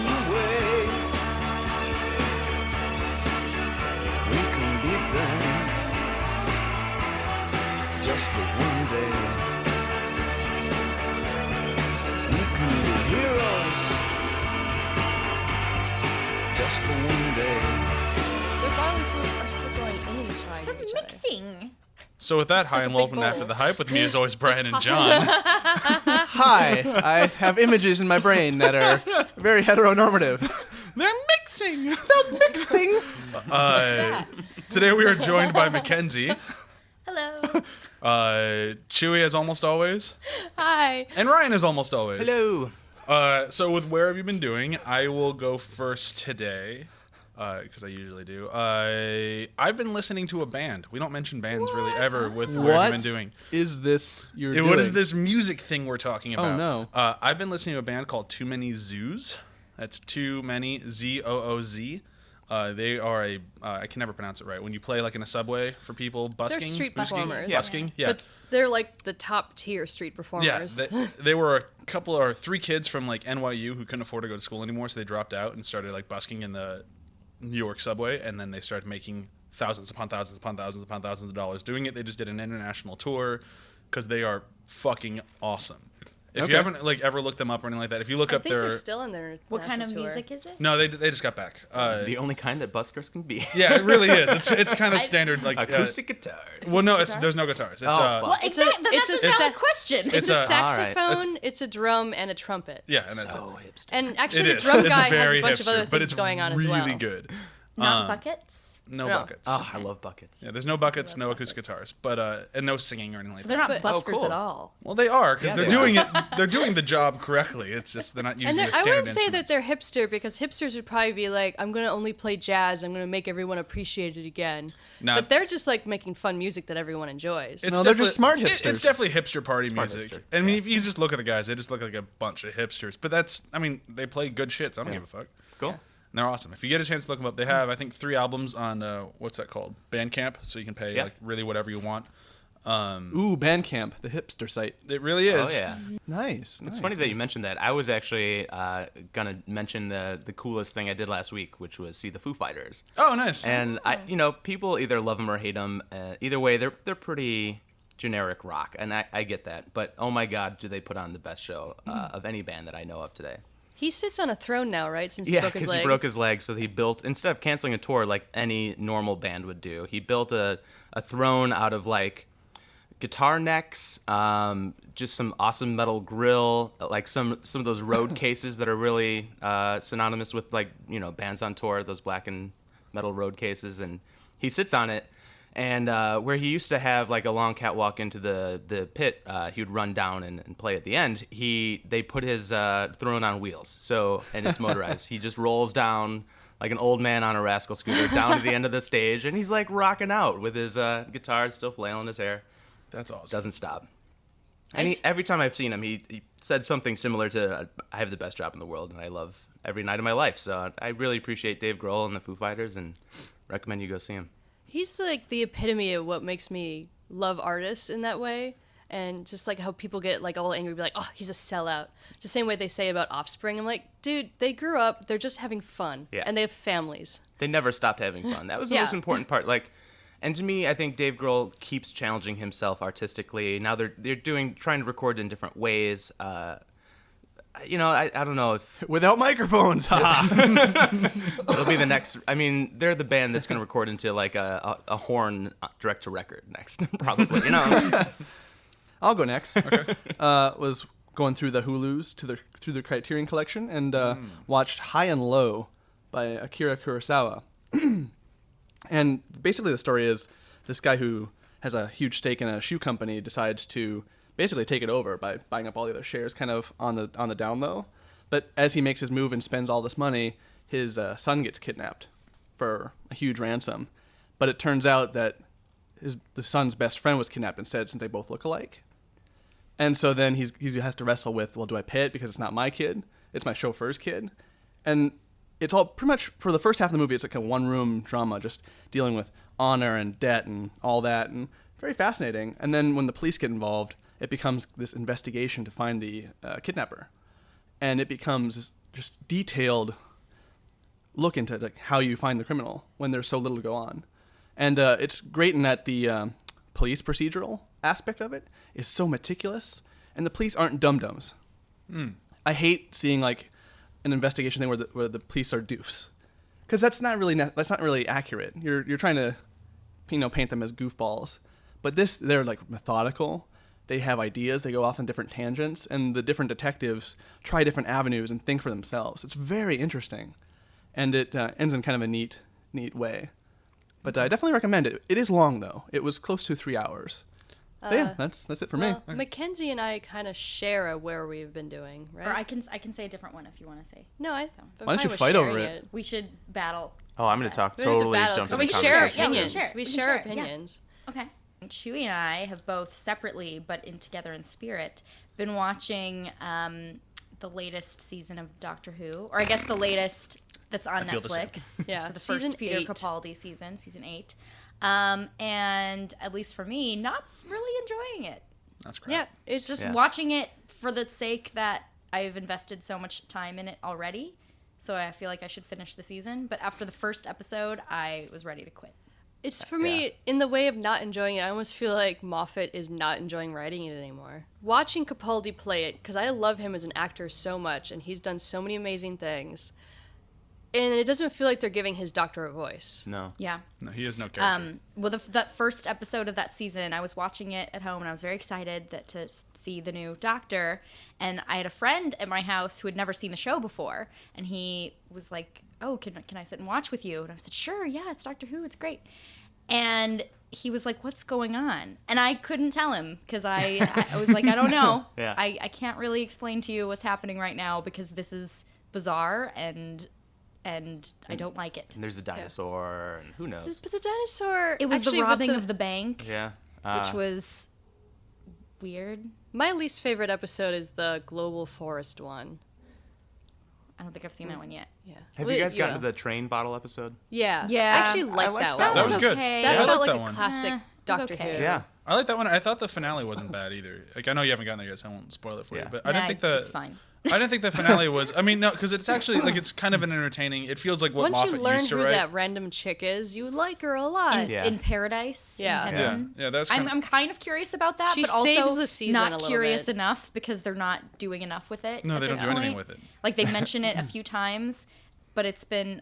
run away. We can be banned just for one day. We can be heroes just for one day. Their bodily fluids are still going in and inside They're of each other. mixing. So with that, hi like and a big welcome to After bowl. the Hype. With me as always, Bryan and Jon. Hi, I have images in my brain that are very heteronormative. They're mixing. The mixing. Today we are joined by Mackenzie, Hello. Chewie as almost always, Hi. and Ryan as almost always. Hello. So with where have you been doing? I will go first today, because I usually do. I've been listening to a band. We don't mention bands really ever with where have you been doing. Is this you're doing? What is this music thing we're talking about? Oh, no. I've been listening to a band called Too Many Zooz. That's Too Many, Zooz. They are I can never pronounce it right. When you play like in a subway for people busking. They're street busking? performers. Busking, yeah. But they're like the top tier street Yeah, performers. they were a couple or three kids from like NYU who couldn't afford to go to school anymore, so they dropped out and started like busking in the New York subway, and then they started making thousands upon thousands upon thousands upon thousands of dollars doing it. They just did an international tour because they are fucking awesome. If you haven't like ever looked them up or anything like that, if you look I up think their they're still in their What kind of national tour. music is it? no, they just got back. The only kind that buskers can be. Yeah, it really is. It's kind of standard like Acoustic guitars. well, no, there's no guitars. It's fuck. Well, It's exactly. it's That's a a valid sa- question. It's It's a a- saxophone, it's a drum, and a trumpet. yeah, and that's So hipster. And it actually, the is. drum It's guy has very a bunch of hipster, other but things it's going on as well. really good. Not buckets. No No. buckets. Oh, I love buckets. Yeah, there's no buckets, no acoustic guitars, but and no singing or anything like So that. they're not But- buskers cool. at all. Well, they are because Yeah, they're they doing it. They're doing the job correctly. It's just they're not using And the I standard wouldn't say that instruments. they're hipster because hipsters would probably be like, I'm going to only play jazz. I'm going to make everyone appreciate it again. Nah. But they're just like making fun music that everyone enjoys. It's No, they're just definitely- smart It's hipsters. definitely hipster party Smart music. hipster, I mean, if you just look at the guys, they just look like a bunch of hipsters. But that's, I mean, they play good shit, so I don't give a fuck. Cool. And they're awesome. If you get a chance to look them up, they have, I think, 3 albums on, what's that called? Bandcamp, so you can pay, Yeah. like, really whatever you want. Ooh, Bandcamp, the hipster site. It really is. Oh, yeah. Nice. It's funny that you mentioned that. I was actually going to mention the coolest thing I did last week, which was see the Foo Fighters. Oh, nice. And, people either love them or hate them. Either way, they're pretty generic rock, and I get that. But, oh, my God, do they put on the best show of any band that I know of today. He sits on a throne now, right? Since he Yeah, broke his because leg. he broke his leg, so he built, instead of canceling a tour like any normal band would do, he built a throne out of, like, guitar necks, just some awesome metal grill, like some of those road cases that are really synonymous with, like, bands on tour, those black and metal road cases, and he sits on it. And where he used to have like a long catwalk into the pit, he would run down and play at the end. They put his throne on wheels, and it's motorized. He just rolls down like an old man on a rascal scooter down to the end of the stage, and he's like rocking out with his guitar still flailing his hair. That's awesome. Doesn't stop. And every time I've seen him, he said something similar to, I have the best job in the world, and I love every night of my life. So I really appreciate Dave Grohl and the Foo Fighters, and recommend you go see him. He's like the epitome of what makes me love artists in that way. And just like how people get like all angry, be like, oh, he's a sellout. It's the same way they say about Offspring. I'm like, dude, they grew up, they're just having fun. Yeah. And they have families. They never stopped having fun. That was the Yeah. most important part. Like, and to me, I think Dave Grohl keeps challenging himself artistically. Now they're trying to record in different ways. I don't know if Without microphones. Haha. it'll be the next. I mean, they're the band that's going to record into like a horn direct to record next, probably. I'll go next. Okay. Was going through the Hulus through the Criterion Collection and watched High and Low by Akira Kurosawa. And basically the story is this guy who has a huge stake in a shoe company decides to basically take it over by buying up all the other shares kind of on the down low. But as he makes his move and spends all this money, his son gets kidnapped for a huge ransom. But it turns out that the son's best friend was kidnapped instead since they both look alike. And so then he has to wrestle with, well, do I pay it because it's not my kid? It's my chauffeur's kid. And it's all pretty much, for the first half of the movie, it's like a one-room drama just dealing with honor and debt and all that, and very fascinating. And then when the police get involved, it becomes this investigation to find the kidnapper. And it becomes just detailed look into like how you find the criminal when there's so little to go on. And it's great in that the police procedural aspect of it is so meticulous, and the police aren't dum-dums. I hate seeing like an investigation thing where the police are doofs, because that's not really accurate. You're trying to paint them as goofballs, but they're like methodical. They have ideas. They go off on different tangents, and the different detectives try different avenues and think for themselves. It's very interesting, and it ends in kind of a neat way. But I definitely recommend it. It is long though. It was close to 3 hours. But yeah, that's it for me. Mackenzie and I kind of share where we've been doing, right? Or I can say a different one if you want to say. No, I'm Why don't fine you with fight over sharing it? We should battle. Oh, I'm going to talk We don't have to totally battle, jump 'cause in we the share conversation. Yeah, we opinions. share. We We can share share, yeah. opinions. Okay. Chewie and I have both separately, but together in spirit, been watching the latest season of Doctor Who, or I guess the latest that's on feel the same. Netflix. Yeah, so the season first Peter 8. Capaldi season 8. And at least for me, not really enjoying it. That's crap. Yeah, it's Just Yeah. watching it for the sake that I've invested so much time in it already. So I feel like I should finish the season. But after the first episode, I was ready to quit. It's for me, in the way of not enjoying it, I almost feel like Moffat is not enjoying writing it anymore. Watching Capaldi play it, because I love him as an actor so much, and he's done so many amazing things, and it doesn't feel like they're giving his doctor a voice. No. Yeah. No, he has no character. Well, that first episode of that season, I was watching it at home, and I was very excited to see the new Doctor. And I had a friend at my house who had never seen the show before, and he was like, "Oh, can I sit and watch with you?" And I said, "Sure, yeah, it's Doctor Who, it's great." And he was like, "What's going on?" And I couldn't tell him because I was like, "I don't know. Yeah. I can't really explain to you what's happening right now because this is bizarre and I don't like it." And there's a dinosaur, and who knows? But the dinosaur... It was actually the robbing of the bank, Yeah. which was weird. My least favorite episode is the Global Forest one. I don't think I've seen that one yet. Yeah. Have you guys gotten to the train bottle episode? Yeah. Yeah. I actually liked like that that one. That was good. okay. That Yeah, I felt like like that a one. classic was Doctor okay. Who. Yeah. I like that one. I thought the finale wasn't bad either. Like I know you haven't gotten there yet, so I won't spoil it for you. Yeah. But I didn't think the It's fine. I didn't think the finale was. I mean, no, because it's actually like it's kind of an entertaining. It feels like what Once Moffat you learn used to who write. that random chick is, you like her a lot. Yeah. In Paradise. Yeah. In Yeah, heaven. yeah, that's. Kind I'm kind of curious about that, She but also saves the season a not little curious bit. enough because they're not doing enough with it. No, at they don't this do anything point. with it. Like they mention it a few times, but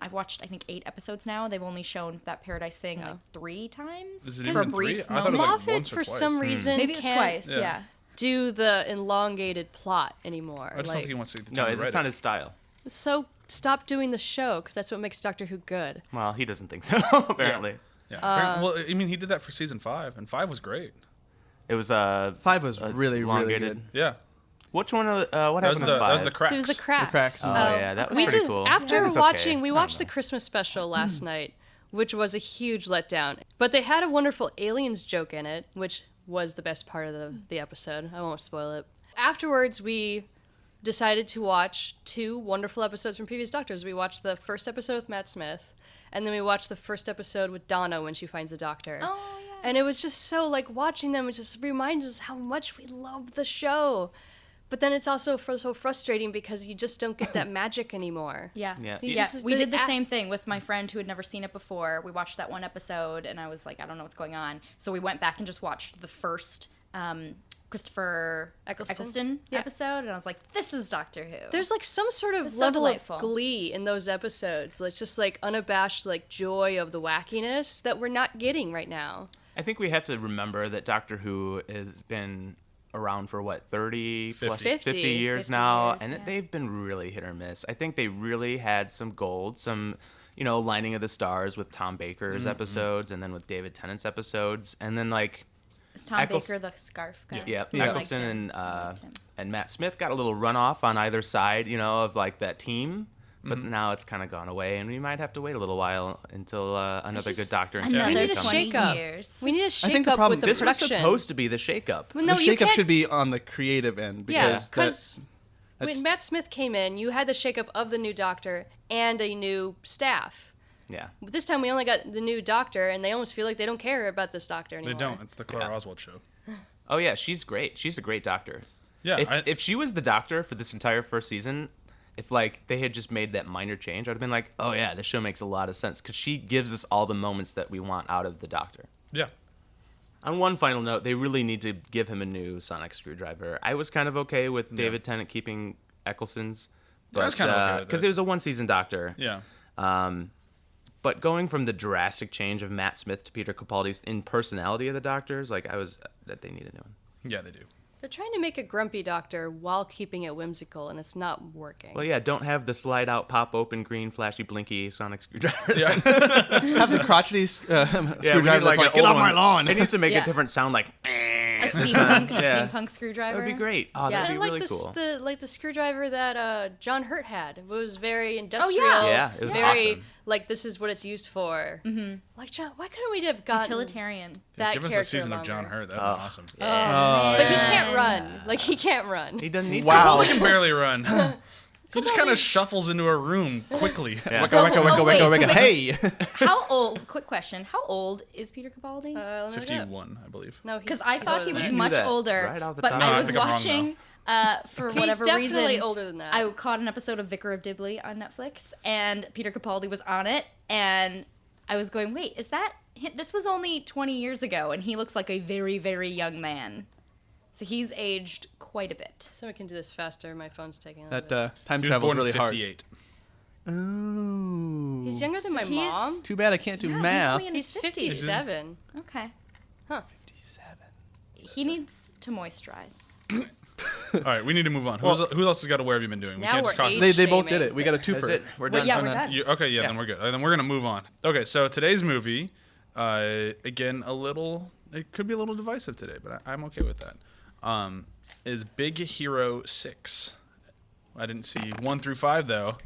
I've watched I think 8 episodes now. They've only shown that Paradise thing like 3 times Is it for a even brief 3? I thought it was moment. like Moffat, once or for twice. some reason, Maybe it was can't twice. Yeah. Yeah. do the elongated plot anymore. I just don't Like, think he wants to. Take the No, time to write it's not it. his style. so stop doing the show, because that's what makes Doctor Who good. Well, he doesn't think so, apparently. Yeah. Well, I mean, he did that for season 5, and 5 was great. It was 5 was really, really elongated. good. Yeah. Which one? What That was happened the to that 5? was the cracks. There was the cracks. cracks. Oh, yeah, that was We pretty did cool. after It was watching. okay. We I watched don't the know. Christmas special last night, which was a huge letdown. But they had a wonderful aliens joke in it, which was the best part of the episode. I won't spoil it. Afterwards, we decided to watch 2 wonderful episodes from previous Doctors. We watched the first episode with Matt Smith, and then we watched the first episode with Donna when she finds a doctor. Oh yeah. And it was just so, like, watching them, it just reminds us how much we love the show. But then it's also so frustrating because you just don't get that magic anymore. Yeah. Yeah. You Yeah. just- We did the a- same thing with my friend who had never seen it before. We watched that one episode and I was like, I don't know what's going on. So we went back and just watched the first Christopher Eccleston Yeah. episode and I was like, this is Doctor Who. There's like some sort of It's so level delightful. of glee in those episodes. It's just like unabashed like joy of the wackiness that we're not getting right now. I think we have to remember that Doctor Who has been around for 30 plus 50. 50 years 50 now, years, and yeah. they've been really hit or miss. I think they really had some gold, some Lining of the Stars with Tom Baker's episodes, and then with David Tennant's episodes, and then like Is Tom Eccles- Baker the scarf guy? yeah, I liked Eccleston him. and him. and Matt Smith got a little runoff on either side, of like that team. But now it's kind of gone away, and we might have to wait a little while until another good just Doctor in Another We character need a comes. 20 shake-up. years. We need a think the shake up problem- with the This was production. supposed to be the shakeup. Well, no, the you shakeup can't. should be on the creative end. Yeah, Because because when that's- Matt Smith came in, you had the shakeup of the new Doctor and a new staff. Yeah. But this time we only got the new Doctor, and they almost feel like they don't care about this Doctor They anymore. don't. It's the Clara Oswald show. Oh yeah, she's great. She's a great Doctor. Yeah. If she was the Doctor for this entire first season, If like they had just made that minor change, I'd have been like, oh yeah, this show makes a lot of sense because she gives us all the moments that we want out of the Doctor. Yeah. On one final note, they really need to give him a new sonic screwdriver. I was kind of okay with David Tennant keeping Eccleston's, but I was kind of okay with because it. it was a one-season Doctor. Yeah. But going from the drastic change of Matt Smith to Peter Capaldi's in personality of the Doctors, like that they need a new one. Yeah, they do. They're trying to make a grumpy Doctor while keeping it whimsical, and it's not working. Well, yeah, don't have the slide out, pop open, green, flashy, blinky sonic screwdriver. Yeah. Have the crotchety screwdriver that's like, an get old off my one. lawn. It needs to make Yeah. a different sound, like A steampunk, Yeah. steampunk screwdriver. that would be great. Oh, Yeah. that'd I be like really this, cool. the screwdriver that John Hurt had. It was very industrial. Yeah, it was very awesome. like this is what it's used for. Mm-hmm. Like John, why couldn't we have gotten Utilitarian. that Give us character a season of longer? John Hurt. That'd be awesome. But he can't run. Like he can't run. He doesn't need Wow. He can barely run. He just kind of shuffles into a room quickly. Yeah. Wicka, wicka, wicka, Wait, wicka, wicka. wait. Hey! How old? Quick question. How old is Peter Capaldi? Let me look it up. 51, I believe. No, Because I thought he was You knew much that older, right off the but top. No, I I was think I'm wrong, watching for He's whatever definitely reason. older than that. I caught an episode of Vicar of Dibley on Netflix, and Peter Capaldi was on it, and I was going, "Wait, is that? This was only 20 years ago, and he looks like a very, very young man. So he's aged quite a bit." So we can do this faster. My phone's taking a That little time He was travel's born really in hard. 58. Oh. bit. He's younger than So my he's- mom. Too bad I can't do Yeah, math. He's only in his He's 50s. 57. Okay. 57. He needs to moisturize. All right, we need to move on. Who else has got to Where Have You Been Doing? Now we're talk. age- They both did shaming. it. We got a twofer. That's it. We're Well, done. yeah, we're done. Okay, yeah, then we're good. Then we're going to move on. Okay, so today's movie, again, it could be a little divisive today, but I'm okay with that, is Big Hero 6. I didn't see 1 through 5, though.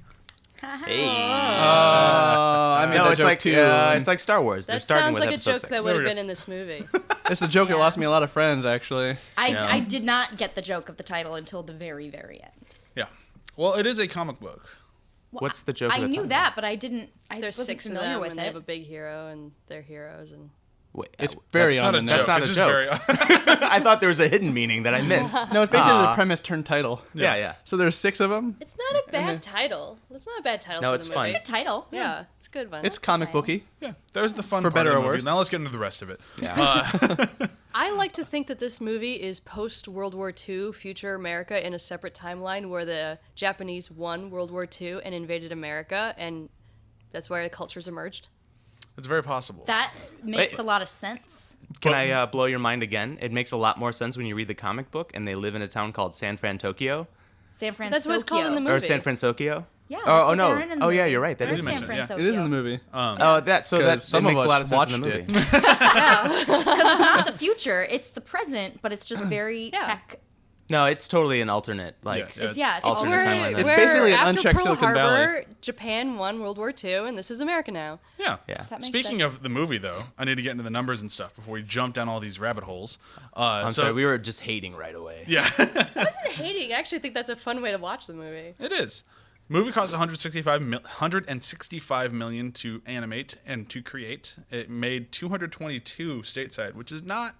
Hey. I made No, that it's joke like too. it's like Star Wars. They're That starting sounds with like a episode joke 6. that would There have we go. been in this movie. It's the joke that Yeah. lost me a lot of friends, actually. I did not get the joke of the title until the very, very end. Yeah. Well, it is a comic book. What's the joke? I of the knew title? that, but I didn't. I There's wasn't 6 of familiar them, with and they have a it. big hero, and they're heroes, and Wait, It's very that's on the not a nose. That's not It's a just joke. very- I thought there was a hidden meaning that I missed. No, it's basically the Aw. premise turned title. Yeah. So there's 6 of them. it's not a bad title. It's not a bad title. No, for it's the fun. movie. Good title. Yeah, it's a good one. It's comic title. booky. Yeah, there's the fun For part better of the or movie. worse. Now let's get into the rest of it. Yeah. I like to think that this movie is post World War II, future America in a separate timeline where the Japanese won World War II and invaded America, and that's where the cultures emerged. It's very possible. That makes Wait. a lot of sense. Can I blow your mind again? It makes a lot more sense when you read the comic book and they live in a town called San Tokyo San Francisco. That's what it's called in the movie. or San Francisco. Yeah. Oh, that's oh what no. they're in the Oh yeah, movie. you're right. That They're is in San mentioned, yeah. Francisco. It is in the movie. Oh, that so 'Cause that some makes of a lot of us sense in the watched movie. it. Because it's not the future; it's the present, but it's just very Yeah. tech. No, it's totally an alternate like Yeah. It's it's alternate Where, timeline. It's where basically an after unchecked Pearl Silicon Harbor, Valley. Japan won World War II, and this is America now. Yeah. Yeah. That makes Speaking sense. of the movie, though, I need to get into the numbers and stuff before we jump down all these rabbit holes. I'm sorry, we were just hating right away. Yeah, I wasn't hating. I actually think that's a fun way to watch the movie. it is. Movie cost 165 million to animate and to create. It made 222 stateside, which is not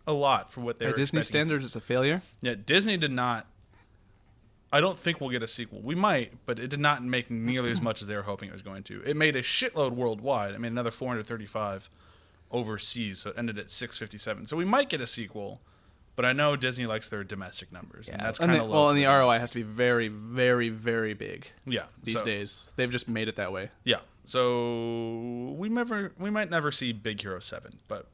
a lot for what they By were Disney expecting. standards, it's a failure. Yeah, Disney did not. I don't think we'll get a sequel. We might, but it did not make nearly as much as they were hoping it was going to. It made a shitload worldwide. I mean, another 435 overseas, so it ended at 657. So we might get a sequel, but I know Disney likes their domestic numbers, and Yeah. that's And kind the, of low. well, for and the them. ROI has to be very, very, very big Yeah, these so- days. They've just made it that way. Yeah, so we might never see Big Hero 7, but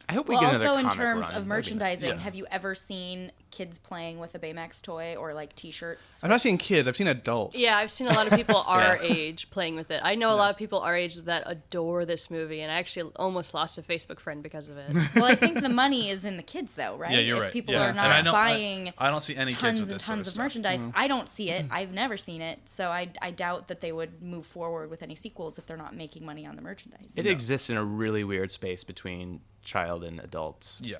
I hope we Well, get another also in comic terms run. of That'd be merchandising, Yeah. have you ever seen kids playing with a Baymax toy or like T-shirts? I've not seen kids. I've seen adults. Yeah, I've seen a lot of people our age playing with it. I know a lot of people our age that adore this movie, and I actually almost lost a Facebook friend because of it. Well, I think the money is in the kids, though, right? yeah, you're if right. people yeah. are And I not know- buying I don't see any kids tons with and this sort tons of stuff. merchandise, I don't see it. I've never seen it, so I doubt that they would move forward with any sequels if they're not making money on the merchandise. It exists in a really weird space between child and adults Yeah.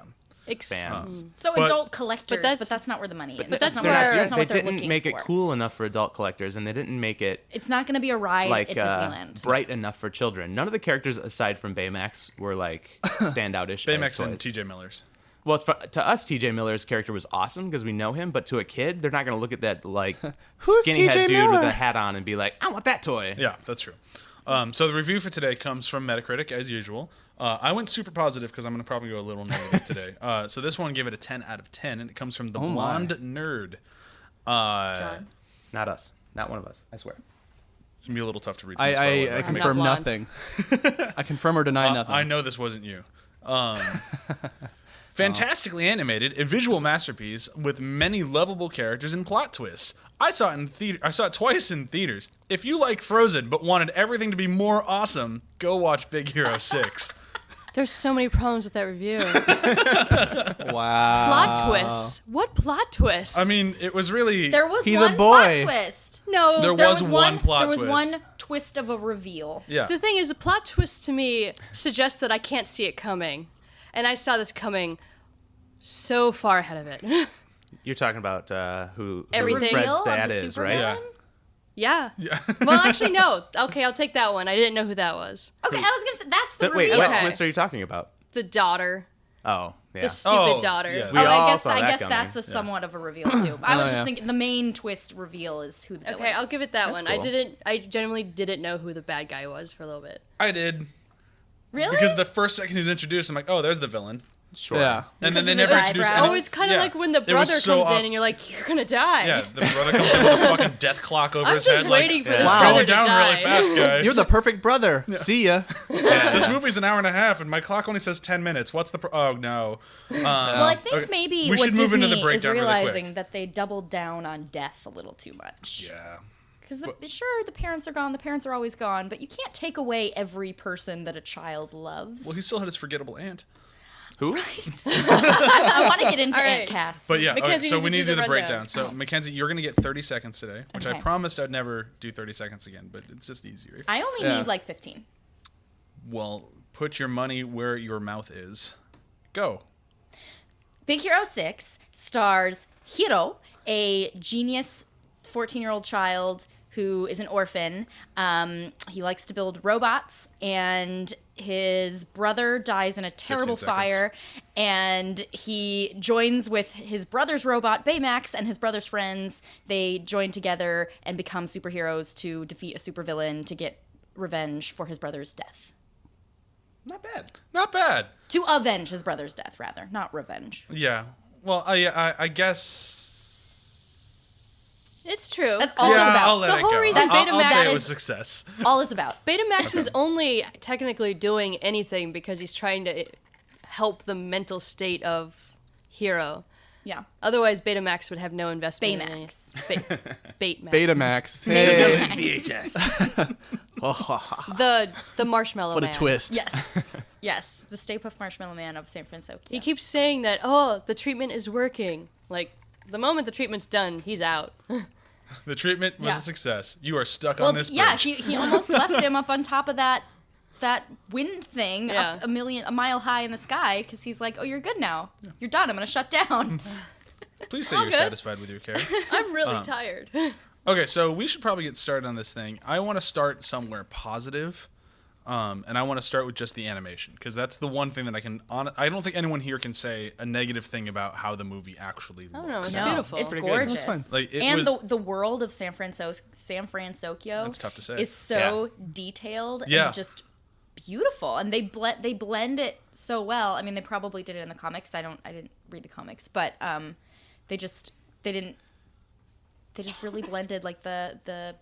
fans. So But- adult collectors, but that's- that's not where the money is. but that's not where- what, They're that's not They what they're didn't looking make for. it cool enough for adult collectors, and they didn't make it It's not going to be a ride like at Disneyland. bright enough for children. None of the characters aside from Baymax were like standoutish. as Baymax and toys. TJ Millers. Well, to us, T.J. Miller's character was awesome because we know him, but to a kid, they're not going to look at that like Who's skinny T.J. head dude Miller? with a hat on and be like, I want that toy. Yeah, that's true. So the review for today comes from Metacritic, as usual. I went super positive because I'm going to probably go a little negative today. So this one gave it a 10 out of 10, and it comes from the Blonde Nerd. John. Not us. Not one of us. I swear. It's going to be a little tough to read. From this far I away. confirm blonde. nothing. I confirm or deny nothing. I know this wasn't you. Fantastically animated, a visual masterpiece with many lovable characters and plot twists. I saw it twice in theaters. If you like Frozen but wanted everything to be more awesome, go watch Big Hero 6. There's so many problems with that review. Wow. Plot twists. What plot twists? I mean, it was really... There was He's one a boy. plot twist. no. There was one plot There was twist. one twist of a reveal. Yeah. The thing is, the plot twist to me suggests that I can't see it coming. And I saw this coming so far ahead of it. You're talking about who Everything. Fred's Reveal of dad the is, right? Yeah. supervillain? Yeah. Yeah. Well, actually, no. Okay, I'll take that one. I didn't know who that was. Okay, I was gonna say that's the Wait, reveal. what Okay. twist are you talking about? The daughter. Oh, yeah. The stupid Oh, daughter. yeah. We Oh, all I guess saw that coming. that's a somewhat of a reveal too. I was Oh, just yeah. thinking the main twist reveal is who the villain Okay, I'll is. give it that That's one. cool. I genuinely didn't know who the bad guy was for a little bit. I did. Really? Because the first second he was introduced, I'm like, oh, there's the villain. Sure. Yeah. And then Because they of never his introduced eyebrows. Oh, it's kind of Yeah. like when the It was brother so comes in and you're like, you're gonna die. Yeah, the brother comes in with a fucking death clock over I'm his just head. waiting for like, this Wow. brother going to down die. really fast, guys. You're the perfect brother. See ya. This movie's an hour and a half, and my clock only says 10 minutes. What's the... oh, no. Well, I think Okay, maybe we what should move Disney into the is breakdown really realizing quick. that they doubled down on death a little too much. Yeah. Because sure, the parents are gone. The parents are always gone, but you can't take away every person that a child loves. Well, he still had his forgettable aunt. Who? I want to get into All right. Aunt Cass. But yeah, okay, Mackenzie so needs we to need to do do the the rundown. breakdown. So, Mackenzie, you're going to get 30 seconds today, which I Okay. promised I'd never do 30 seconds again, but it's just easier. I only Yeah. need like 15. Well, put your money where your mouth is. Go. Big Hero 6 stars Hiro, a genius 14-year-old child who is an orphan. He likes to build robots, and his brother dies in a terrible 15 seconds. fire, and he joins with his brother's robot, Baymax, and his brother's friends. They join together and become superheroes to defeat a supervillain to get revenge for his brother's death. Not bad. Not bad. To avenge his brother's death, rather, not revenge. Yeah. Well, I guess... It's true. That's all it's about. I'll let The it whole go. reason I'll Betamax say it is- was a success. All it's about. Betamax is only technically doing anything because he's trying to help the mental state of Hero. Yeah. Otherwise, Betamax would have no investment Baymax. in any... Betamax. Betamax. Hey. VHS. The Marshmallow What a Man. twist. Yes. Yes. The Stay Puft Marshmallow Man of San Francisco. He keeps saying that, oh, the treatment is working. Like, the moment the treatment's done, he's out. The treatment was Yeah. a success. You are stuck well, on this bridge. yeah, he almost left him up on top of that wind thing Yeah. up a mile high in the sky because he's like, oh, you're good now. You're done. I'm going to shut down. Please say All you're good. satisfied with your care. I'm really tired. Okay, so we should probably get started on this thing. I want to start somewhere positive, and I want to start with just the animation because that's the one thing that I don't think anyone here can say a negative thing about how the movie actually I looks. don't know. It's No, beautiful. It's Pretty good. gorgeous. That's fine. Like, it and was- the world of San Francisco That's tough to say. is so detailed Yeah. and just beautiful, and they blend it so well. I mean, they probably did it in the comics. I didn't read the comics, but they just really blended. Like the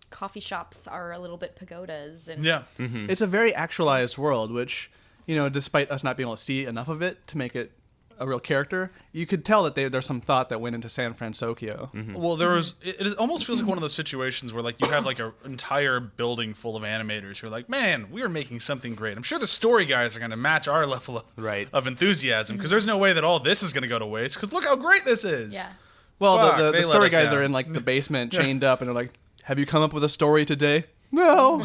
coffee shops are a little bit pagodas, and Yeah. It's a very actualized world, which, despite us not being able to see enough of it to make it a real character, you could tell that there's some thought that went into San Francisco. Well, there was. It almost feels like one of those situations where, like, you have like an entire building full of animators who are like, "Man, we are making something great. I'm sure the story guys are going to match our level of enthusiasm because there's no way that all this is going to go to waste. Because look how great this is." yeah. Well, Fuck, the they let story us guys down. are in like the basement, chained up, and they're like, "Have you come up with a story today?" No.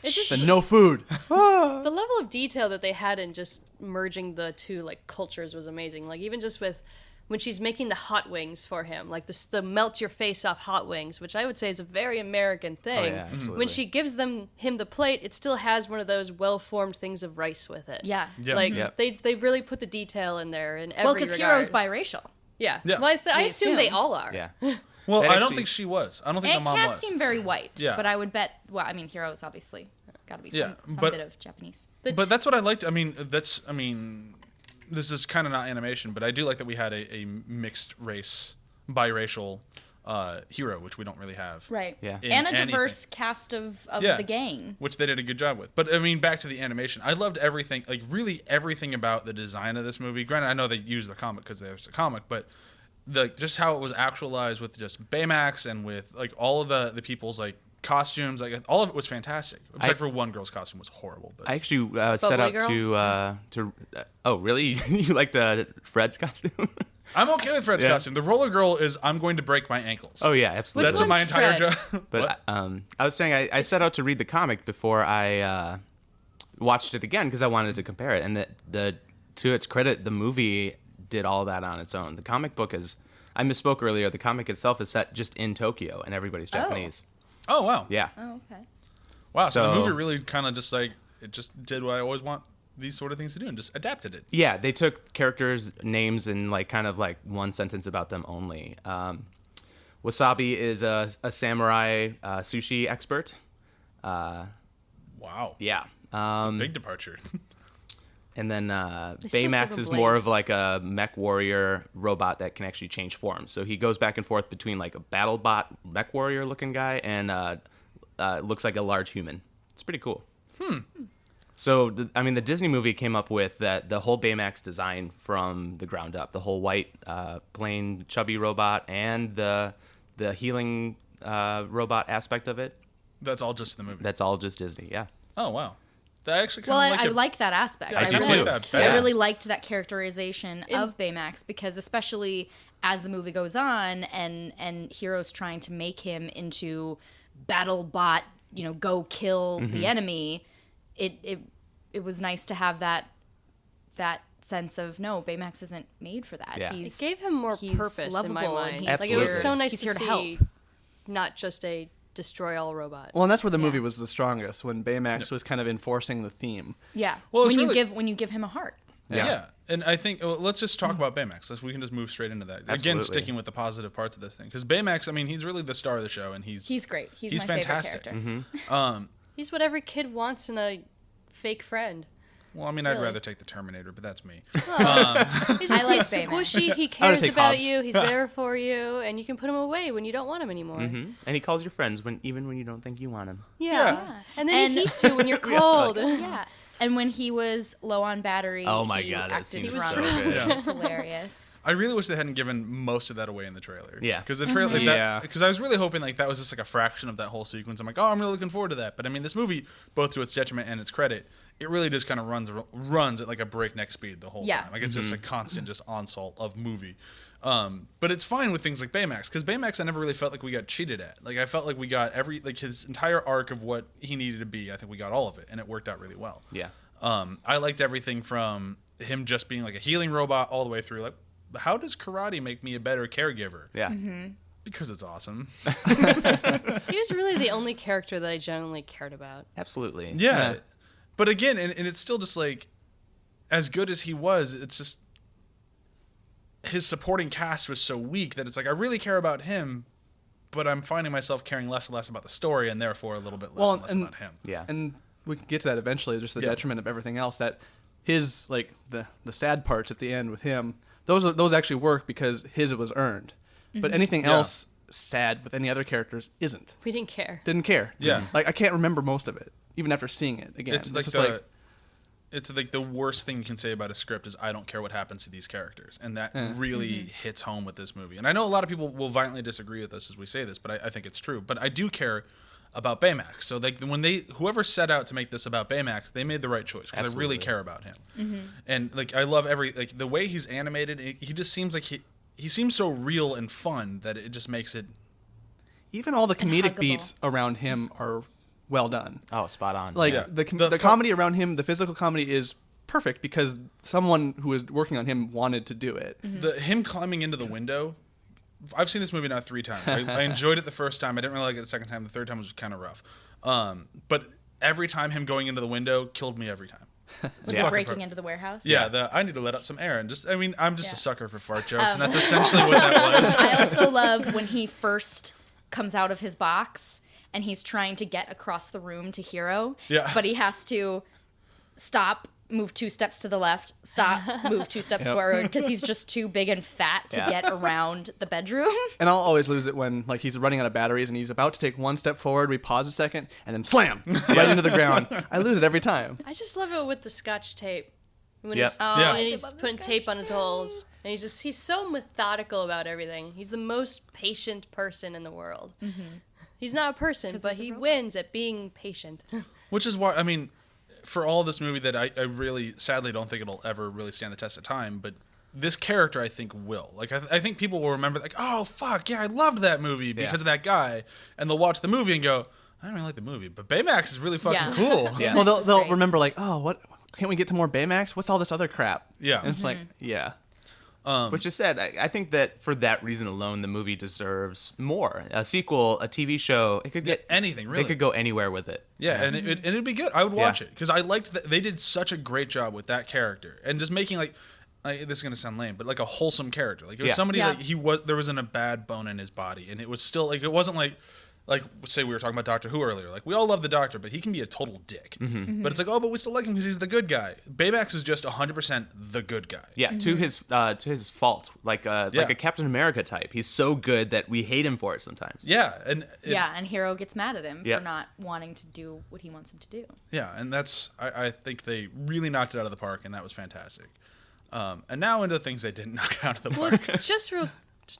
It's just Then no food. the level of detail that they had in just merging the two like cultures was amazing. Like even just with when she's making the hot wings for him, like the melt your face off hot wings, which I would say is a very American thing. yeah, absolutely. When she gives him the plate, it still has one of those well-formed things of rice with it. Yeah. Yeah. Like Yep. they really put the detail in there in every Well, because Hero's regard. biracial. Yeah. Yeah. Well, I assume they assume. all are. Yeah. Well, They I don't actually- think she was. I don't think And the mom Cass was. seemed very white. Yeah. But I would bet. Well, I mean, Hero's obviously got to be Yeah, some but- bit of Japanese. But that's what I liked. I mean, this is kind of not animation, but I do like that we had a mixed race, biracial hero, which we don't really have. Right. Yeah. in And a anything. diverse cast of Yeah. the gang. Which they did a good job with. But I mean, back to the animation. I loved everything, like really everything about the design of this movie. Granted, I know they used the comic because there's a comic, but just how it was actualized with just Baymax and with like all of the people's like costumes, like all of it was fantastic. Except for one girl's costume was horrible. But I actually set out to. Oh, really? You liked Fred's costume? I'm okay with Fred's Yeah. costume. The roller girl is I'm going to break my ankles. Oh yeah, absolutely. That's what my one's entire Fred? job. But I was saying I set out to read the comic before I watched it again because I wanted to compare it. And to its credit, the movie did all that on its own. The comic book is. I misspoke earlier. The comic itself is set just in Tokyo, and everybody's Japanese. Oh wow. Yeah. Oh, okay. Wow. So the So- movie really kind of just like it just did what I always want these sort of things to do and just adapted it. Yeah, they took characters' names and like kind of like one sentence about them only. Wasabi is a samurai sushi expert. Wow. Yeah. It's a big departure. And then still give Baymax him is more of blades. like a mech warrior robot that can actually change forms. So he goes back and forth between like a battle bot mech warrior looking guy and looks like a large human. It's pretty cool. So the Disney movie came up with the whole Baymax design from the ground up. The whole white, plain, chubby robot and the healing robot aspect of it. That's all just the movie. That's all just Disney. Yeah. Oh wow. That actually kind Well, of like I it. like that aspect. Yeah, I do really, too. that I better. really liked that characterization of Baymax because especially as the movie goes on and Hero's trying to make him into battle bot, go kill the enemy, it was nice to have that sense of no, Baymax isn't made for that. Yeah. It gave him more he's purpose in my lovable mind. and he's Like it was so Absolutely. nice He's to here to see, help. not just a destroy all robot. Well, and that's where the movie was the strongest, when Baymax was kind of enforcing the theme. Yeah. Well, it's when really- you give him a heart. Yeah. And I think let's just talk about Baymax. We can just move straight into that. Again, Absolutely. sticking with the positive parts of this thing, because Baymax, I mean, he's really the star of the show, and he's Great. He's my fantastic. favorite character. He's what every kid wants in a fake friend. Well, I mean, I'd Really? rather take the Terminator, but that's me. He's just like he's Baymax. squishy. He I would cares take about Hobbs. you. He's there for you, and you can put him away when you don't want him anymore. And he calls your friends even when you don't think you want him. Yeah. And then he And- heats you when you're cold. Yeah. And when he was low on battery, Oh my he God, that acted scene is drunk. so good. It was hilarious. I really wish they hadn't given most of that away in the trailer. Yeah. Because the trailer, Yeah. because I was really hoping like that was just like a fraction of that whole sequence. I'm like, oh, I'm really looking forward to that. But I mean, this movie, both to its detriment and its credit, it really just kind of runs at like a breakneck speed the whole Yeah. time. Like it's just a constant just onslaught of movie. But it's fine with things like Baymax, because Baymax I never really felt like we got cheated at. Like I felt like we got his entire arc of what he needed to be. I think we got all of it, and it worked out really well. Yeah. I liked everything from him just being like a healing robot all the way through like, how does karate make me a better caregiver? Yeah. Because it's awesome. He was really the only character that I genuinely cared about. Absolutely. Yeah. But again, and it's still just like, as good as he was, it's just his supporting cast was so weak that it's like I really care about him, but I'm finding myself caring less and less about the story, and therefore a little bit less and less about him. Yeah. And we can get to that eventually, just the Yeah. detriment of everything else. That his, like, the sad parts at the end with him, those actually work because his was earned. But anything Yeah. else sad with any other characters isn't. We didn't care. Didn't care. Yeah. Like, I can't remember most of it, even after seeing it again. It's like just it's like the worst thing you can say about a script is I don't care what happens to these characters, and that really hits home with this movie. And I know a lot of people will violently disagree with us as we say this, but I think it's true. But I do care about Baymax. So like when whoever set out to make this about Baymax, they made the right choice because I really Absolutely. care about him. And like I love the way he's animated. He just seems like he seems so real and fun that it just makes it. even all the comedic huggable. beats around him are well done. Oh, spot on. Like Yeah. the The comedy around him, the physical comedy is perfect because someone who was working on him wanted to do it. Him climbing into the window. I've seen this movie now 3 times. I enjoyed it the first time. I didn't really like it the second time. The third time was kind of rough. But every time him going into the window killed me every time. Was he breaking into the warehouse? Yeah, I need to let out some air and I'm just a sucker for fart jokes, and that's essentially what that was. I also love when he first comes out of his box and he's trying to get across the room to Hero. Yeah. But he has to stop, move 2 steps to the left, stop, move 2 steps forward because he's just too big and fat to get around the bedroom. And I'll always lose it when like he's running out of batteries and he's about to take 1 step forward. We pause a second and then slam right into the ground. I lose it every time. I just love it with the Scotch tape. When Yep. he's putting tape on his holes. And he's so methodical about everything. He's the most patient person in the world. Mm-hmm. He's not a person, but he wins at being patient. Which is why, I mean, for all this movie that I really, sadly, don't think it'll ever really stand the test of time, but this character, I think, will. Like, I think people will remember, like, oh, fuck, yeah, I loved that movie because of that guy. And they'll watch the movie and go, I don't really like the movie, but Baymax is really fucking cool. Yeah. Well, they'll remember like, oh, what? Can't we get to more Baymax? What's all this other crap? Yeah. And it's like, yeah. Which is said, I think that for that reason alone, the movie deserves more. A sequel, a TV show, it could get anything, really. They could go anywhere with it. Yeah, and it'd be good. I would watch it because I liked that they did such a great job with that character and just making like this is gonna sound lame, but like a wholesome character. Like it was somebody like there wasn't a bad bone in his body, and it was still like it wasn't like say we were talking about Doctor Who earlier. Like we all love the Doctor, but he can be a total dick. Mm-hmm. But it's like but we still like him because he's the good guy. Baymax is just 100% the good guy. Yeah, to his fault, like a Captain America type. He's so good that we hate him for it sometimes. Yeah, and Hero gets mad at him for not wanting to do what he wants him to do. Yeah, and that's I think they really knocked it out of the park, and that was fantastic. And now into things they didn't knock out of the park. Well,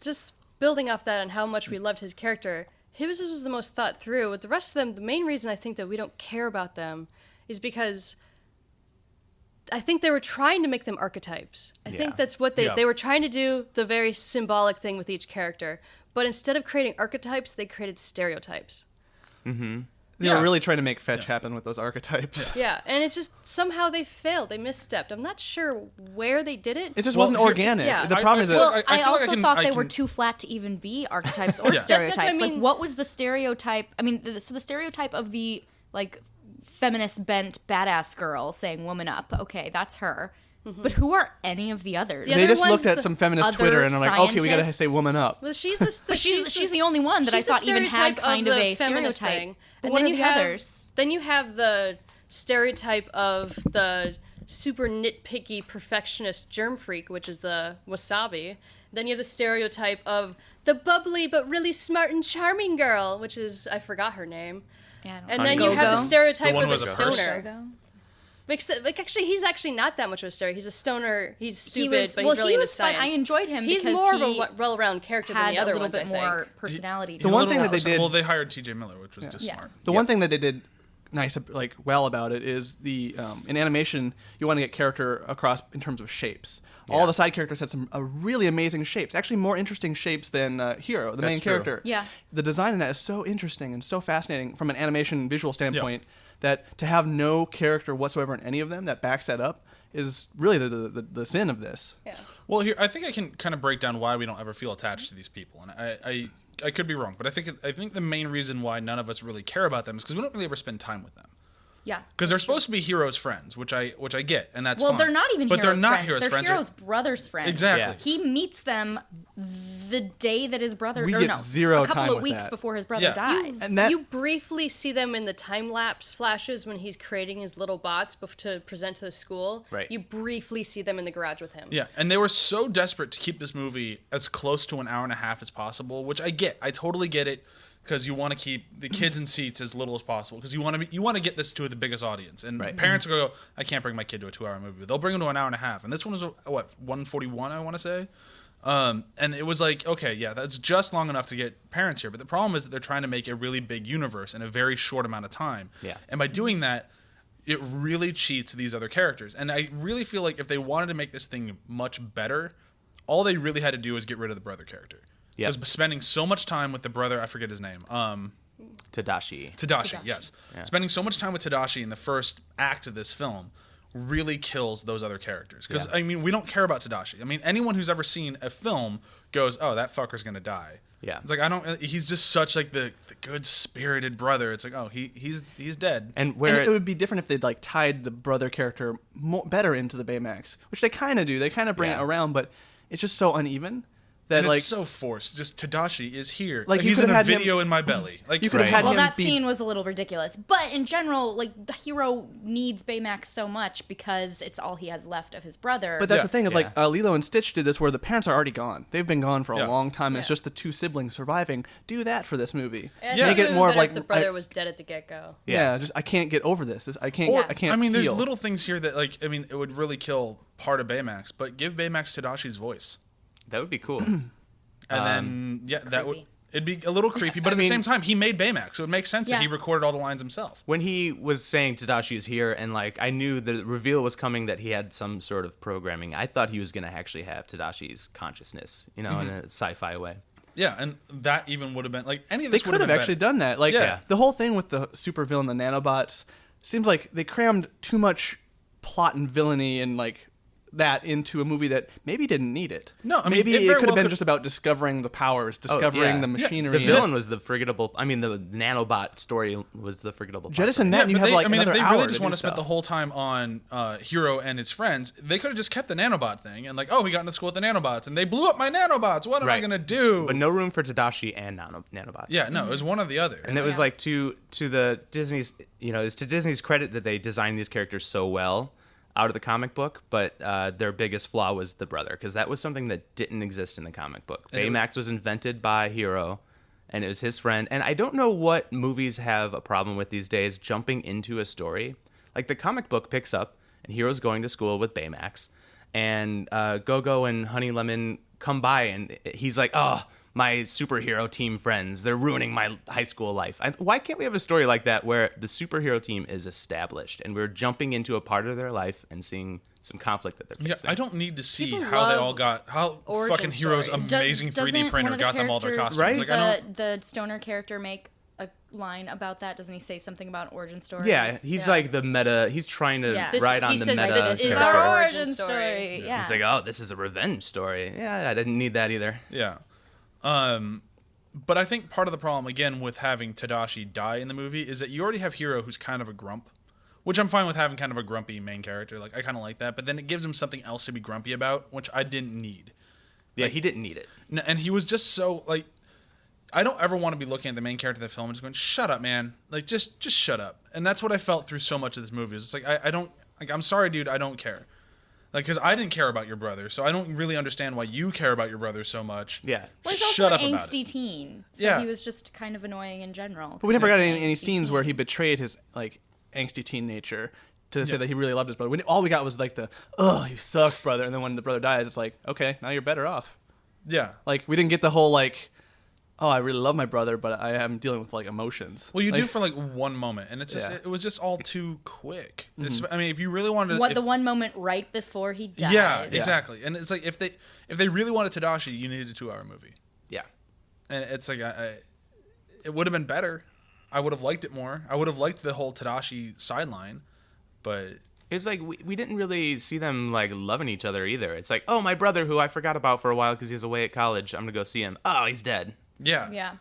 just building off that and how much we loved his character. His was the most thought through. With the rest of them, the main reason I think that we don't care about them is because I think they were trying to make them archetypes. I think that's what they were trying to do, the very symbolic thing with each character. But instead of creating archetypes, they created stereotypes. Mm-hmm. They were really trying to make fetch happen with those archetypes. Yeah, and it's just somehow they failed. They misstepped. I'm not sure where they did it. It just wasn't organic. Yeah. The problem is that I also thought they were too flat to even be archetypes or stereotypes. That's what I mean. Like, what was the stereotype? I mean, so the stereotype of the like feminist bent badass girl saying "woman up." Okay, that's her. But who are any of the others? The they other just looked at some feminist other Twitter and are like, okay, we gotta scientists. say woman up. Well, she's the only one that I thought even had kind of a feminist stereotype. thing. But And what then are you the have others? Then you have the stereotype of the super nitpicky perfectionist germ freak, which is the wasabi. Then you have the stereotype of the bubbly but really smart and charming girl, which is I forgot her name. Yeah, And then you have the stereotype one of the with a purse? stoner. Like actually, he's actually not that much of a stoner. He's a stoner. He's stupid, but he's really he into was fun. science. I enjoyed him. He's because more he of a well-rounded character than had the other a little ones. bit I think. more personality. The one thing that they did. Well, they hired T.J. Miller, which was just smart. The one thing that they did nice, like well about it is the in animation you want to get character across in terms of shapes. All the side characters had some really amazing shapes, actually more interesting shapes than Hero, the main true. character. Yeah. The design in that is so interesting and so fascinating from an animation visual standpoint that to have no character whatsoever in any of them that backs that up is really the sin of this. Yeah. Well, here I think I can kind of break down why we don't ever feel attached to these people, and I could be wrong, but I think the main reason why none of us really care about them is because we don't really ever spend time with them. Yeah. Because they're supposed to be Hero's friends, which I get, and that's Well, fine. they're not even but Hero's they're not friends. Hero's They're friends. Hero's brother's friends. Exactly. He meets them the day that his brother, We or get no, zero a couple time of with weeks that. before his brother dies. And that- You briefly see them in the time lapse flashes when he's creating his little bots to present to the school. Right. You briefly see them in the garage with him. Yeah, and they were so desperate to keep this movie as close to an hour and a half as possible, which I get. I totally get it, because you want to keep the kids in seats as little as possible, because you want to get this to the biggest audience. And parents will go, I can't bring my kid to a 2-hour movie. They'll bring him to an hour and a half. And this one was, 141, I want to say? And it was like, okay, yeah, that's just long enough to get parents here. But the problem is that they're trying to make a really big universe in a very short amount of time. Yeah. And by doing that, it really cheats these other characters. And I really feel like if they wanted to make this thing much better, all they really had to do was get rid of the brother character. Yep. Because spending so much time with the brother, I forget his name. Tadashi. Tadashi, yes. Yeah. Spending so much time with Tadashi in the first act of this film really kills those other characters. Because, Yeah. I mean, we don't care about Tadashi. I mean, anyone who's ever seen a film goes, oh, that fucker's going to die. Yeah. It's like, he's just such, like, the good-spirited brother. It's like, oh, he's dead. And And where it would be different if they'd like tied the brother character better into the Baymax, which they kind of do. They kind of bring it Yeah. around, but it's just so uneven that And like it's so forced. Just Tadashi is here. Like, you he's could've in a had him- video in my belly. Like you could have Right. had Well, him that be. scene was a little ridiculous, but in general, like the hero needs Baymax so much because it's all he has left of his brother. But that's Yeah. the thing is like Yeah. Lilo and Stitch did this where the parents are already gone. They've been gone for a Yeah. long time. And it's Yeah. just the two siblings surviving. Do that for this movie. And Yeah. it Make it would've more been of better like if the brother was dead at the get-go. yeah. Just I can't get over this. I can't. Or, I can't. I mean, there's feel. little things here that, like, I mean, it would really kill part of Baymax, but give Baymax Tadashi's voice. that would be cool. And then, yeah, that would... Creepy. It'd be a little creepy, but at the mean- same time, he made Baymax, so it makes sense that Yeah. he recorded all the lines himself. When he was saying Tadashi is here, and like I knew the reveal was coming that he had some sort of programming, I thought he was gonna actually have Tadashi's consciousness, you know, in a sci-fi way. Yeah, and that even would have been... Like, any of They this would could have have been actually better. done that. Like Yeah. the whole thing with the supervillain, the nanobots, seems like they crammed too much plot and villainy and like that into a movie that maybe didn't need it. No, I mean, maybe it it very could have well been could- just about discovering the powers, Oh, discovering yeah. the Yeah, machinery. The and- villain was the forgettable. I mean, the nanobot story was the forgettable. part Jettison for me. that, and you but have they, like I mean, if another they hour really just to want do to spend the stuff. whole time on Hiro and his friends, they could have just kept the nanobot thing and like, oh, he got into school with the nanobots and they blew up my nanobots. What am I Right. gonna do? But no room for Tadashi and nanobots. Yeah, no, it was one or the other. And it was like to the Disney's, you know, it's to Disney's credit that they designed these characters so well out of the comic book, but their biggest flaw was the brother, because that was something that didn't exist in the comic book. And it Baymax was invented by Hiro, and it was his friend. And I don't know what movies have a problem with these days, jumping into a story. Like the comic book picks up, and Hiro's going to school with Baymax, and Go-Go and Honey Lemon come by, and he's like, oh, my superhero team friends, they're ruining my high school life. Why can't we have a story like that where the superhero team is established and we're jumping into a part of their life and seeing some conflict that they're yeah, facing? I don't need to see People how they love all got how origin fucking Hero's stories. amazing 3D printer got them all their costumes. Right? Like, I don't, The stoner character make a line about that? Doesn't he say something about origin stories? Yeah, he's like the meta. He's trying to Yeah. ride on he the says meta. this is character. our origin story. Yeah. He's like, oh, this is a revenge story. Yeah, I didn't need that either. yeah. But I think part of the problem, again, with having Tadashi die in the movie is that you already have Hiro who's kind of a grump, which I'm fine with having kind of a grumpy main character. Like, I kind of like that. But then it gives him something else to be grumpy about, which I didn't need. Yeah, he didn't need it. And he was just so, like, I don't ever want to be looking at the main character of the film and just going, shut up, man. Like, just shut up. And that's what I felt through so much of this movie. It's like, I don't, like, I'm sorry, dude, I don't care. Like, because I didn't care about your brother, so I don't really understand why you care about your brother so much. Yeah. Well, he's Shut also up an about angsty it. teen. So Yeah. he was just kind of annoying in general. But we never got any Angsty scenes teen. where he betrayed his like angsty teen nature to say that he really loved his brother. All we got was like the you suck, brother, and then when the brother dies, it's like okay, now you're better off. Yeah. Like we didn't get the whole like I really love my brother, but I am dealing with like emotions. Well, you like, do for like one moment, and it's just Yeah. it was just all too quick. I mean, if you really wanted to, What if- the one moment right before he dies. yeah, exactly. And it's like if they really wanted Tadashi, you needed a 2-hour movie, Yeah. and it's like it would have been better. I would have liked it more. I would have liked the whole Tadashi sideline, but It's like we didn't really see them like loving each other either. It's like, oh, my brother who I forgot about for a while because he's away at college. I'm gonna go see him. Oh, he's dead. yeah, Yeah.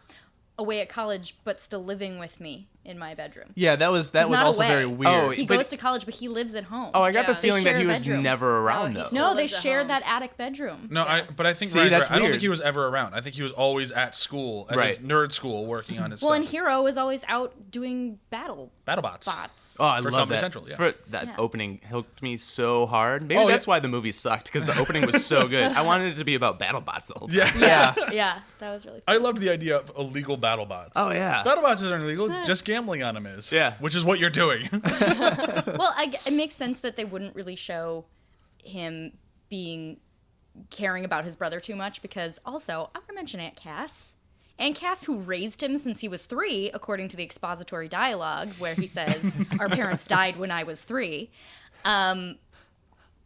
Away at college, but still living with me in my bedroom. Yeah, that was He's not also away. very weird. Oh, He But- goes to college, but he lives at home. Oh, I got Yeah. the They feeling that share he a was bedroom. never around No, though. he No, they lives at share home. that attic bedroom. No, Yeah. but I think See, Ryan's that's right. I don't weird. think he was ever around. I think he was always at school, at his Right. nerd school, working on his Well, stuff. and Hero is always out doing battle BattleBots. bots. Oh, I For love Comedy that. Central, yeah. For that Yeah. opening hooked me so hard. Maybe Oh, that's yeah. why the movie sucked, because the opening was so good. I wanted it to be about BattleBots the whole time. Yeah. Yeah, that was really fun. I loved the idea of illegal BattleBots. Oh, yeah. BattleBots aren't illegal. not. Just gambling on them is. Yeah. Which is what you're doing. Well, it makes sense that they wouldn't really show him caring about his brother too much, because also, I want to mention Aunt Cass. Aunt Cass, who raised him since he was 3, according to the expository dialogue, where he says, our parents died when I was 3.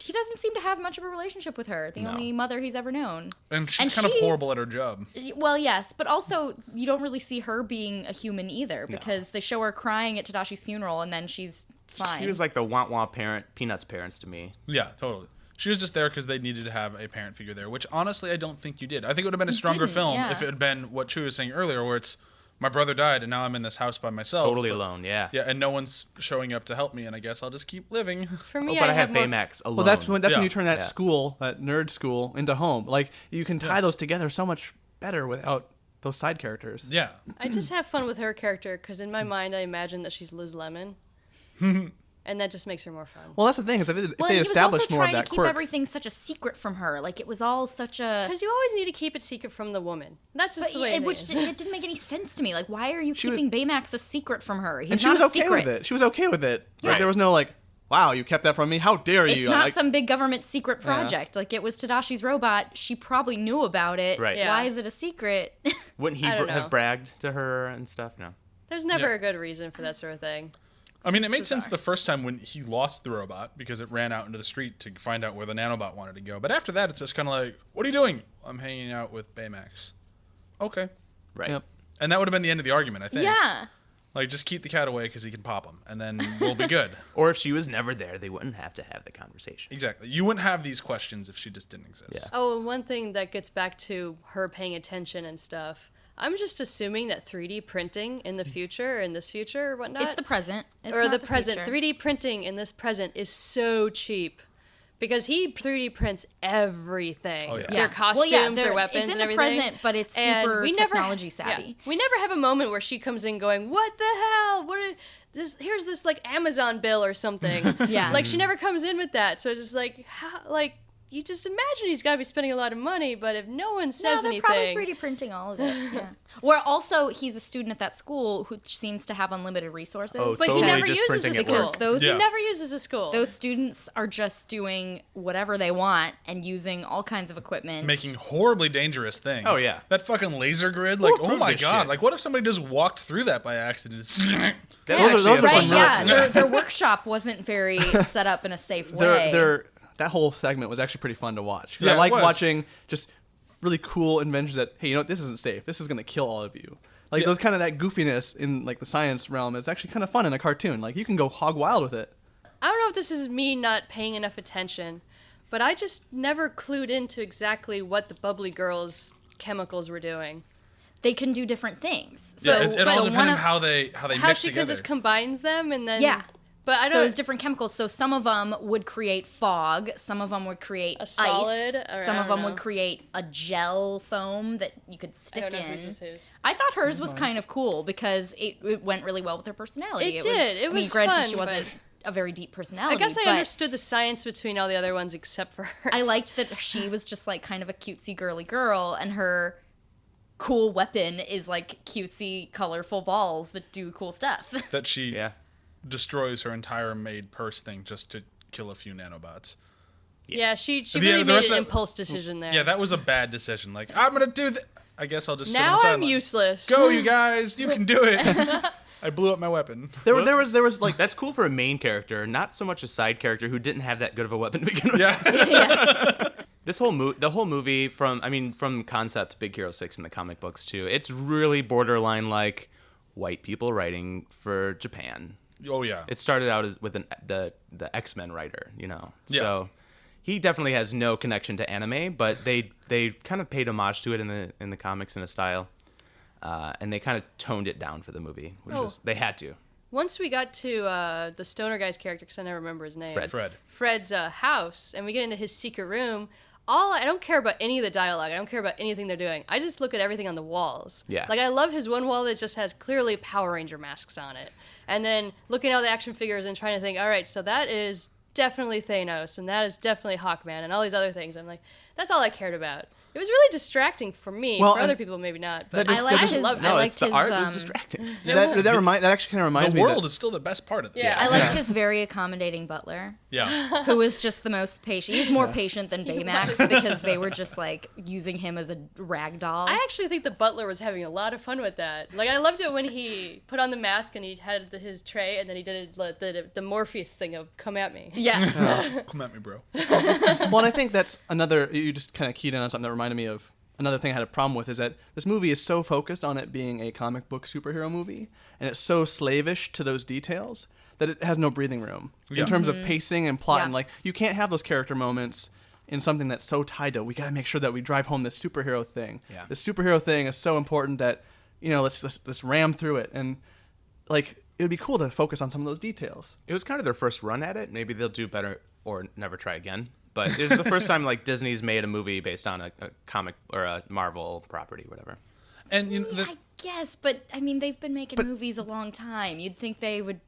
He doesn't seem to have much of a relationship with her, the only mother he's ever known. And she's And kind of she- horrible at her job. Well, yes, but also you don't really see her being a human either, because they show her crying at Tadashi's funeral, and then she's fine. She was like the wah-wah parent, Peanuts parents to me. Yeah, totally. She was just there because they needed to have a parent figure there, which honestly I don't think you did. I think it would have been a stronger didn't, film yeah. if it had been what Chewie was saying earlier, where it's my brother died and now I'm in this house by myself. Totally alone, yeah. Yeah, and no one's showing up to help me, and I guess I'll just keep living. For Oh, me, but I have have more. Baymax alone. Well, that's when Yeah. you turn that Yeah. school, that nerd school, into home. Like you can tie those together so much better without those side characters. Yeah. I just have fun with her character because in my mind I imagine that she's Liz Lemon, and that just makes her more fun. Well, that's the thing is if they Well, and he was also established more of trying that to keep quirk. everything such a secret from her. Like, it was all such a... Because you always need to keep it secret from the woman. That's just But the way it which is. it didn't make any sense to me. Like, why are you She was- keeping Baymax a secret from her? He's and she not was a okay secret. with it. She was okay with it. Like Right. there was no like, wow, you kept that from me. How dare you? It's not Like, some big government secret project. Like, it was Tadashi's robot. She probably knew about it. Right. Yeah. Why is it a secret? Wouldn't he I don't know. have bragged to her and stuff? No. There's never Yeah. a good reason for that sort of thing. I mean, it made bizarre. sense the first time when he lost the robot because it ran out into the street to find out where the nanobot wanted to go. But after that, it's just kind of like, what are you doing? I'm hanging out with Baymax. Okay. Right. Yep. And that would have been the end of the argument, I think. Yeah. Like, just keep the cat away because he can pop him, and then we'll be good. Or if she was never there, they wouldn't have to have the conversation. Exactly. You wouldn't have these questions if she just didn't exist. Yeah. Oh, and one thing that gets back to her paying attention and stuff. I'm just assuming that 3D printing in the future, in this future or whatnot, It's the present. It's or not the present, future. 3D printing in this present is so cheap. Because he 3D prints everything. Oh, yeah. Their Yeah. costumes, Well, yeah, their weapons, it's in and the everything. present, but it's And super we never- technology yeah. savvy. We never have a moment where she comes in going, "What the hell? What are this? Here's this like Amazon bill or something." Yeah. Like she never comes in with that. So it's just like, how, like you just imagine he's got to be spending a lot of money, but if no one says they're anything, probably 3D printing all of it. Yeah. Where also he's a student at that school who seems to have unlimited resources. Oh, but totally he never just uses printing the at school. work. Those- Yeah. He never uses the school. Those students are just doing whatever they want and using all kinds of equipment. Making horribly dangerous things. Oh, yeah. That fucking laser grid, like, oh prove my this god. shit. Like, what if somebody just walked through that by accident? It's- Those are Right, fun yeah. nerds. Their workshop wasn't very set up in a safe way. That whole segment was actually pretty fun to watch. 'Cause Yeah, I it like was. watching just really cool inventions that, hey, you know what, this isn't safe. This is going to kill all of you. Like Yeah. those kind of that goofiness in like the science realm is actually kind of fun in a cartoon. Like you can go hog wild with it. I don't know if this is me not paying enough attention, but I just never clued into exactly what the bubbly girls' chemicals were doing. They can do different things. yeah, So, it all so depends one on of, how they How mix she together. could just combines them and then Yeah. But I so don't. it's different chemicals. So some of them would create fog. Some of them would create A solid, ice. or Some I of them don't would know. create a gel foam that you could I stick don't know in. whose was whose. I thought hers was kind of cool because it went really well with her personality. It did. It I mean, was granted, fun, she wasn't but- a very deep personality. I guess I but understood the science between all the other ones except for hers. I liked that she was just like kind of a cutesy girly girl, and her cool weapon is like cutesy, colorful balls that do cool stuff. that she Yeah. destroys her entire made purse thing just to kill a few nanobots. Yeah, she The- really the made rest an of that- impulse decision there. Yeah, that was a bad decision. Like, I'm gonna do that. I guess I'll just sit on Now the I'm sideline. useless. Go, you guys! You can do it. I blew up my weapon. There was like That's cool for a main character, not so much a side character who didn't have that good of a weapon to begin with. Yeah. This the whole movie from concept to Big Hero 6 in the comic books too. It's really borderline like white people writing for Japan. Oh yeah. It started out as with the X-Men writer, you know. Yeah. So he definitely has no connection to anime, but they kind of paid homage to it in the comics in a style. And they kind of toned it down for the movie, which Oh. was they had to. Once we got to the stoner guy's character, because I never remember his name. Fred. Fred's house, and we get into his secret room. I don't care about any of the dialogue. I don't care about anything they're doing. I just look at everything on the walls. Yeah. Like I love his one wall that just has clearly Power Ranger masks on it, and then looking at all the action figures and trying to think, all right, so that is definitely Thanos, and that is definitely Hawkman, and all these other things. I'm like, that's all I cared about. It was really distracting for me. Well, For other and people, maybe not. But that I liked just- his. loved it. I No, liked it's the his. art was distracting. that actually kind of reminds The me world that, is still the best part of this. Yeah. I liked his very accommodating butler, Yeah. who was just the most patient. He's more patient than Baymax because they were just like using him as a rag doll. I actually think the butler was having a lot of fun with that. Like I loved it when he put on the mask and he had his tray, and then he did the Morpheus thing of "come at me." yeah. Come at me, bro. well, and I think that's another. You just kind of keyed in on something that reminded me of another thing I had a problem with is that this movie is so focused on it being a comic book superhero movie, and it's so slavish to those details that it has no breathing room Yeah. in terms of pacing and plot. Yeah. And like, you can't have those character moments in something that's so tied to, we got to make sure that we drive home this superhero thing. Yeah. This superhero thing is so important that, let's ram through it. And like, it would be cool to focus on some of those details. It was kind of their first run at it. Maybe they'll do better or never try again. But it was the first time like Disney's made a movie based on a comic or a Marvel property, whatever. And I guess, but I mean, they've been making movies a long time. You'd think they would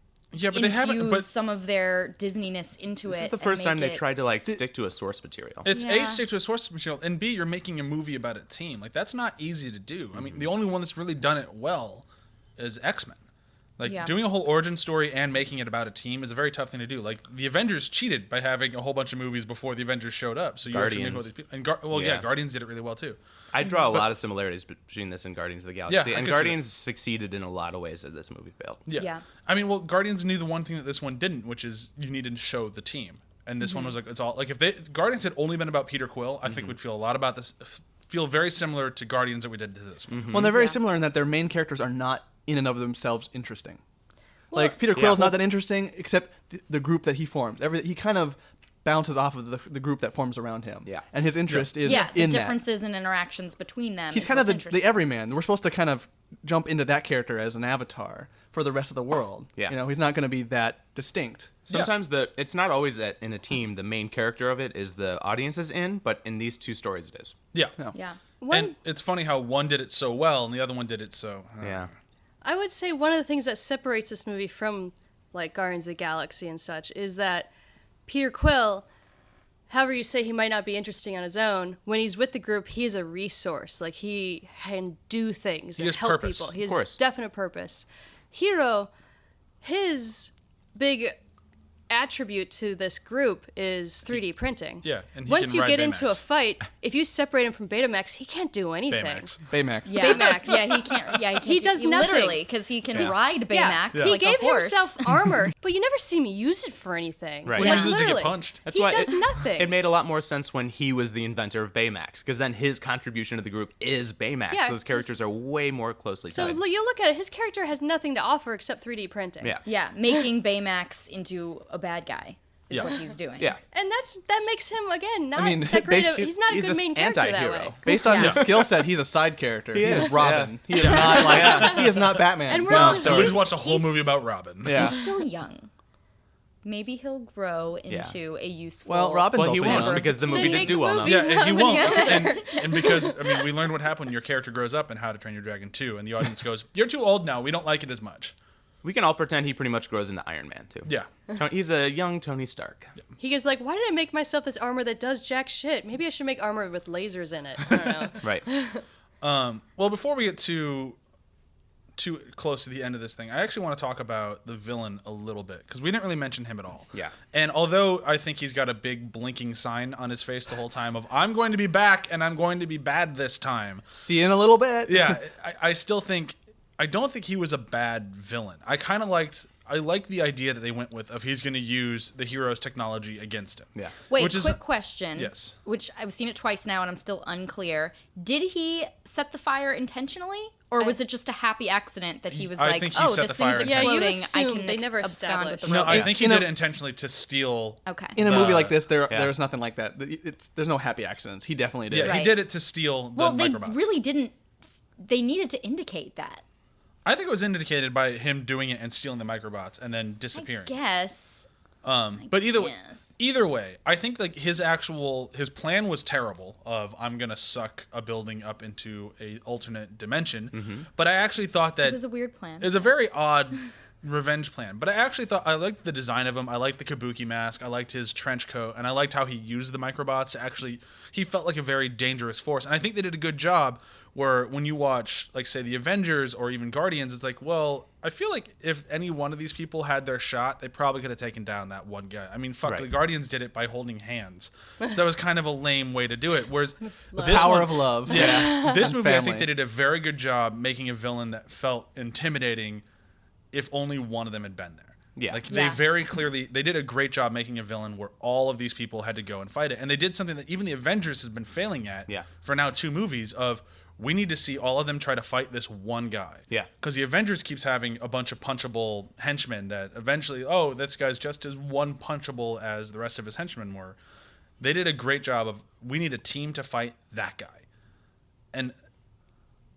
but they haven't. infuse But some of their Disney-ness into This it. is the and first time make they it- tried to like stick to a source material. it's Yeah. A, stick to a source material, and B, you're making a movie about a team. Like, that's not easy to do. I mean, the only one that's really done it well is X-Men. Like, Yeah. doing a whole origin story and making it about a team is a very tough thing to do. Like, the Avengers cheated by having a whole bunch of movies before the Avengers showed up. So you actually knew who Guardians. these people... And Yeah. Guardians did it really well, too. I draw a lot of similarities between this and Guardians of the Galaxy. I and could see Guardians succeeded in a lot of ways that this movie failed. Yeah. I mean, well, Guardians knew the one thing that this one didn't, which is you needed to show the team. And this one was like, it's all... Like, if Guardians had only been about Peter Quill, I think we'd feel a lot about this... Feel very similar to Guardians that we did to this one. Well, they're very Yeah. similar in that their main characters are not in and of themselves interesting. Well, Like, Peter Quill's Yeah. not that interesting, except the group that he forms. He kind of bounces off of the group that forms around him. Yeah. And his interest is Yeah, the in that. differences and interactions between them. He's is kind of what's the interesting. everyman. We're supposed to kind of jump into that character as an avatar for the rest of the world. Yeah. He's not going to be that distinct. Sometimes it's not always that in a team the main character of it is the audience is in, but in these two stories it is. Yeah. Yeah. And it's funny how one did it so well and the other one did it so... Yeah. I would say one of the things that separates this movie from like Guardians of the Galaxy and such is that Peter Quill, however you say he might not be interesting on his own, when he's with the group, he is a resource. Like, he can do things and has help purpose. people. He Of has course. definite purpose. Hero, his big attribute to this group is 3D printing. Yeah, and he once can you ride get into a Baymax. fight, if you separate him from Betamax, he can't do anything. Baymax. Baymax. Yeah. Baymax. Yeah, he can't. Yeah, he can't. He does nothing. Literally, because he can ride Yeah, Baymax he like gave a horse. himself armor, but you never see him use it for anything. Right. Well, Like, he uses it to get literally. punched. That's he why does nothing. It made a lot more sense when he was the inventor of Baymax, because then his contribution to the group is Baymax. Yeah, Those characters are way more closely So tied. you look at it, his character has nothing to offer except 3D printing. Yeah. Yeah, making Baymax into a bad guy is Yeah. what he's doing. Yeah. And that makes him again not mean, that great. basi- He's not a he's good just main character that anti-hero. way. Based on Yeah. his skill set, he's a side character. He is, is Robin. He is not like he is not Batman. And we're No, still- story. We just watched a whole He's- movie about Robin. Yeah. He's still young. Maybe he'll grow into a useful. Well, Robin's Well, he also won't young. because the Then movie make didn't do well enough. movies. Yeah, and he won't. Yeah. And because, I mean, we learned what happened when your character grows up in How to Train Your Dragon 2, and the audience goes, "You're too old now. We don't like it as much." We can all pretend he pretty much grows into Iron Man too. Yeah. He's a young Tony Stark. He goes like, "Why did I make myself this armor that does jack shit? Maybe I should make armor with lasers in it." I don't know. Right. Well, before we get too close to the end of this thing, I actually want to talk about the villain a little bit because we didn't really mention him at all. Yeah. And although I think he's got a big blinking sign on his face the whole time of "I'm going to be back and I'm going to be bad this time," See you in a little bit. yeah, I still think I don't think he was a bad villain. I liked the idea that they went with of he's going to use the hero's technology against him. Yeah. Wait, Which is- quick question. Yes. Which I've seen it twice now and I'm still unclear. Did he set the fire intentionally? Or was it just a happy accident that he was I like, think he oh, set this the thing's fire exploding. Yeah, you I assume can they never abscond with established. the No, I rope." think he You did know- it intentionally to steal. Okay. In a movie like this, Yeah. there's nothing like that. There's no happy accidents. He definitely did. Yeah, he Right. did it to steal the Well, they microbots. really didn't. They needed to indicate that. I think it was indicated by him doing it and stealing the microbots and then disappearing. Guess. But guess. either way, I think like his plan was terrible. Of I'm gonna suck a building up into a alternate dimension. But I actually thought that It was a weird plan. It was a very odd revenge plan. But I actually thought I liked the design of him. I liked the kabuki mask. I liked his trench coat, and I liked how he used the microbots to actually. He felt like a very dangerous force, and I think they did a good job. Where when you watch, like, say, the Avengers or even Guardians, it's like, well, I feel like if any one of these people had their shot, they probably could have taken down that one guy. I mean, fuck, Right. the Guardians did it by holding hands. So that was kind of a lame way to do it. Whereas The this power one, of love. yeah, this movie, I think Family. they did a very good job making a villain that felt intimidating if only one of them had been there. Yeah. Like they Yeah. very clearly they did a great job making a villain where all of these people had to go and fight it, and they did something that even the Avengers has been failing at Yeah. for now 2 movies. Of we need to see all of them try to fight this one guy. Yeah. Because the Avengers keeps having a bunch of punchable henchmen that eventually, oh, this guy's just as one punchable as the rest of his henchmen were. They did a great job of we need a team to fight that guy, and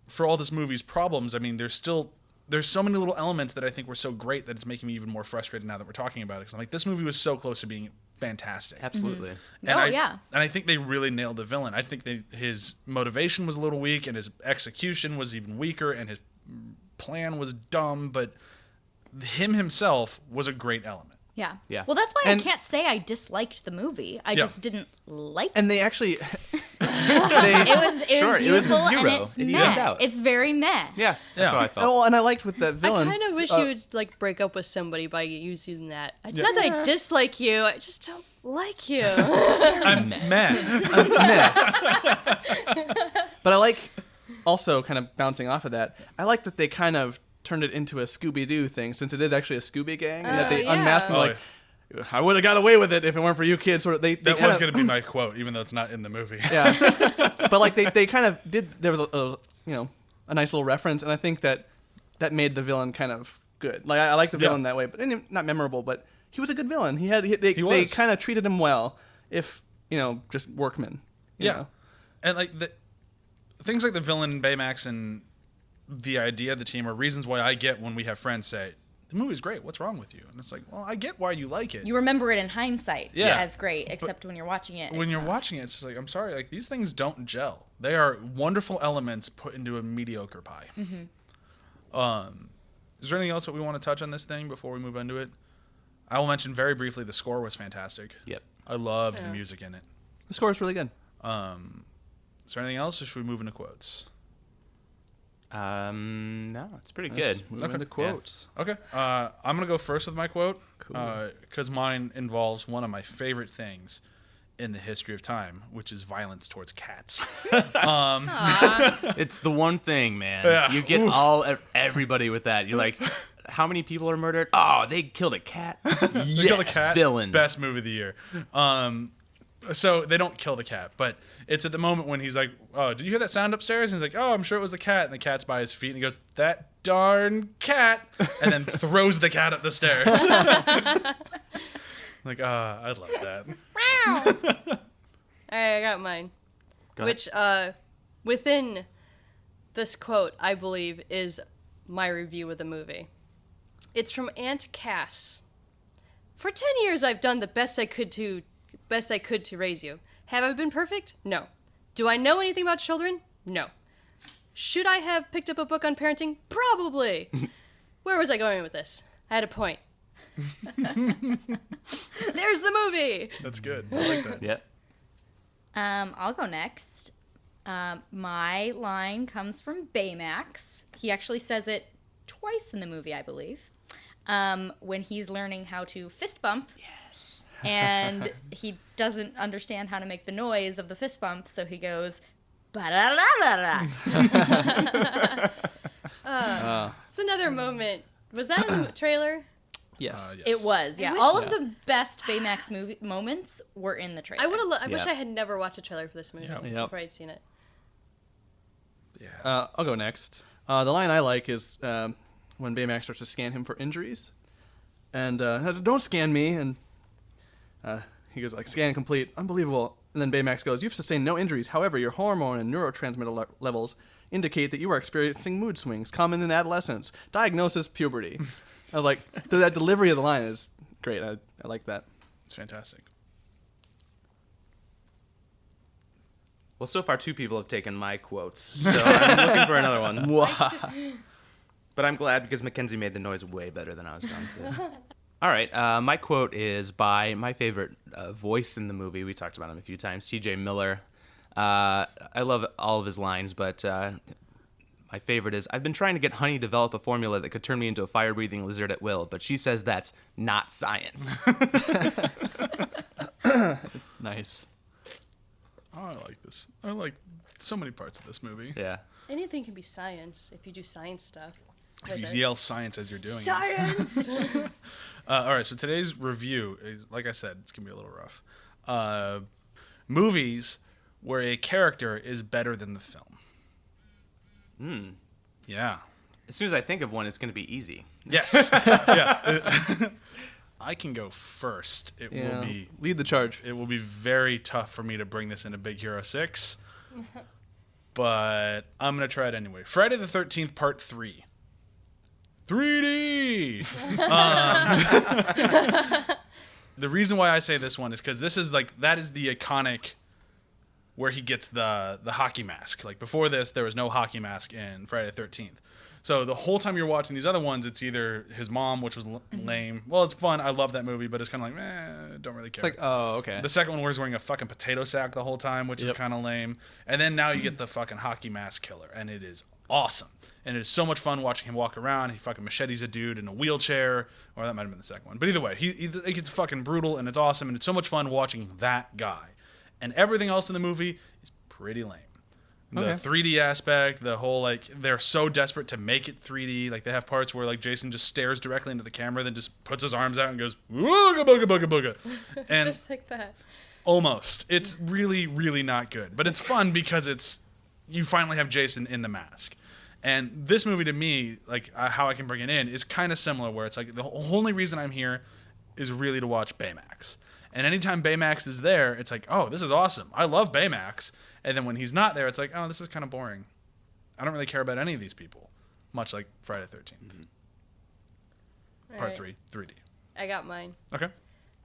for all this movie's problems, I mean, there's so many little elements that I think were so great that it's making me even more frustrated now that we're talking about it. Because I'm like, this movie was so close to being fantastic. Absolutely. And yeah. And I think they really nailed the villain. I think his motivation was a little weak, and his execution was even weaker, and his plan was dumb. But him himself was a great element. Yeah. Yeah. Well, that's why And- I can't say I disliked the movie. I just didn't like And they actually, it. It Sure, was it was a beautiful and zero. it's It meh. evened out. It's very meh. Yeah, that's how I felt. oh, and I liked with that I villain. kind of wish you would like break up with somebody by using that. It's not that I dislike you. I just don't like you. I'm mad. But I like, also kind of bouncing off of that, I like that they kind of turned it into a Scooby-Doo thing, since it is actually a Scooby gang, and that they yeah. unmasked him Oh, like, I would have got away with it if it weren't for you kids. Sort of, they That kind was of, going to be my quote, even though it's not in the movie. yeah. But like they kind of did, there was a nice little reference, and I think that made the villain kind of good. Like I like the villain that way, but not memorable, but he was a good villain. They was. kind of treated him well, if just workmen. You know? And like things like the villain in Baymax and the idea of the team are reasons why I get when we have friends say, the movie's great, what's wrong with you? And it's like, well, I get why you like it. You remember it in hindsight Yeah. as great, except when you're watching it. When it's you're not. watching it, it's just like, I'm sorry, like these things don't gel. They are wonderful elements put into a mediocre pie. Is there anything else that we want to touch on this thing before we move into it? I will mention very briefly the score was fantastic. Yep. I loved the music in it. The score is really good. Is there anything else, or should we move into quotes? No, it's pretty Let's good. move into quotes. Okay. I'm going to go first with my quote because mine involves one of my favorite things in the history of time, which is violence towards cats. It's the one thing, man. Yeah. You get everybody with that. You're like, how many people are murdered? Oh, they killed a cat. They kill the cat. Villain. Best movie of the year. So they don't kill the cat, but it's at the moment when he's like, "Oh, did you hear that sound upstairs?" And he's like, "Oh, I'm sure it was the cat." And the cat's by his feet, and he goes, "That darn cat!" And then throws the cat up the stairs. Like, I love that. All right, I got mine. Go ahead. Which, within this quote, I believe, is my review of the movie. It's from Aunt Cass. For 10 years, I've done the best I could to raise you. Have I been perfect? No. Do I know anything about children? No. Should I have picked up a book on parenting? Probably. Where was I going with this? I had a point. There's the movie. That's good. I like that. Yep. I'll go next. My line comes from Baymax. He actually says it twice in the movie, I believe. When he's learning how to fist bump. Yes. And he doesn't understand how to make the noise of the fist bump, so he goes, ba-da-da-da-da. It's another moment. Was that in the trailer? Yes. Yes. It was, yeah. wish- All of the best Baymax movie moments were in the trailer. I would have. I wish Yeah. I had never watched a trailer for this movie Yeah. Yep. before I'd seen it. Yeah. I'll go next. The line I like is when Baymax starts to scan him for injuries, and don't scan me, and he goes like, scan complete, unbelievable. And then Baymax goes, you've sustained no injuries. However, your hormone and neurotransmitter levels indicate that you are experiencing mood swings common in adolescence. Diagnosis, puberty. I was like, that delivery of the line is great. I like that. It's fantastic. Well, so far 2 people have taken my quotes, so I'm looking for another one. But I'm glad because Mackenzie made the noise way better than I was going to. All right, my quote is by my favorite voice in the movie. We talked about him a few times, T.J. Miller. I love all of his lines, but my favorite is, I've been trying to get Honey to develop a formula that could turn me into a fire-breathing lizard at will, but she says that's not science. Nice. Oh, I like this. I like so many parts of this movie. Yeah. Anything can be science if you do science stuff. If you yell science as you're doing Science! it. All right, so today's review is, like I said, it's going to be a little rough. Movies where a character is better than the film. Yeah. As soon as I think of one, it's going to be easy. Yes. Yeah. I can go first. It will be lead the charge. It will be very tough for me to bring this into Big Hero 6. But I'm going to try it anyway. Friday the 13th Part 3. 3D. The reason why I say this one is because this is that is the iconic where he gets the hockey mask. Like before this, there was no hockey mask in Friday the 13th. So the whole time you're watching these other ones, it's either his mom, which was lame. Well, it's fun. I love that movie, but it's kind of like, don't really care. It's like, oh, okay. The second one where he's wearing a fucking potato sack the whole time, which is kind of lame. And then now you get the fucking hockey mask killer, and it is awesome. And it is so much fun watching him walk around. He fucking machetes a dude in a wheelchair, or that might have been the second one. But either way, it gets fucking brutal, and it's awesome, and it's so much fun watching that guy. And everything else in the movie is pretty lame. The 3D aspect, the whole, they're so desperate to make it 3D. Like, they have parts where, Jason just stares directly into the camera, then just puts his arms out and goes, booga, booga, booga, booga. And Just like that. almost. It's really, really not good. But it's fun because you finally have Jason in the mask. And this movie, to me, how I can bring it in, is kind of similar, where it's the only reason I'm here is really to watch Baymax. And anytime Baymax is there, it's oh, this is awesome. I love Baymax. And then when he's not there, it's oh, this is kind of boring. I don't really care about any of these people. Much like Friday the 13th. Part 3, 3D. I got mine. Okay.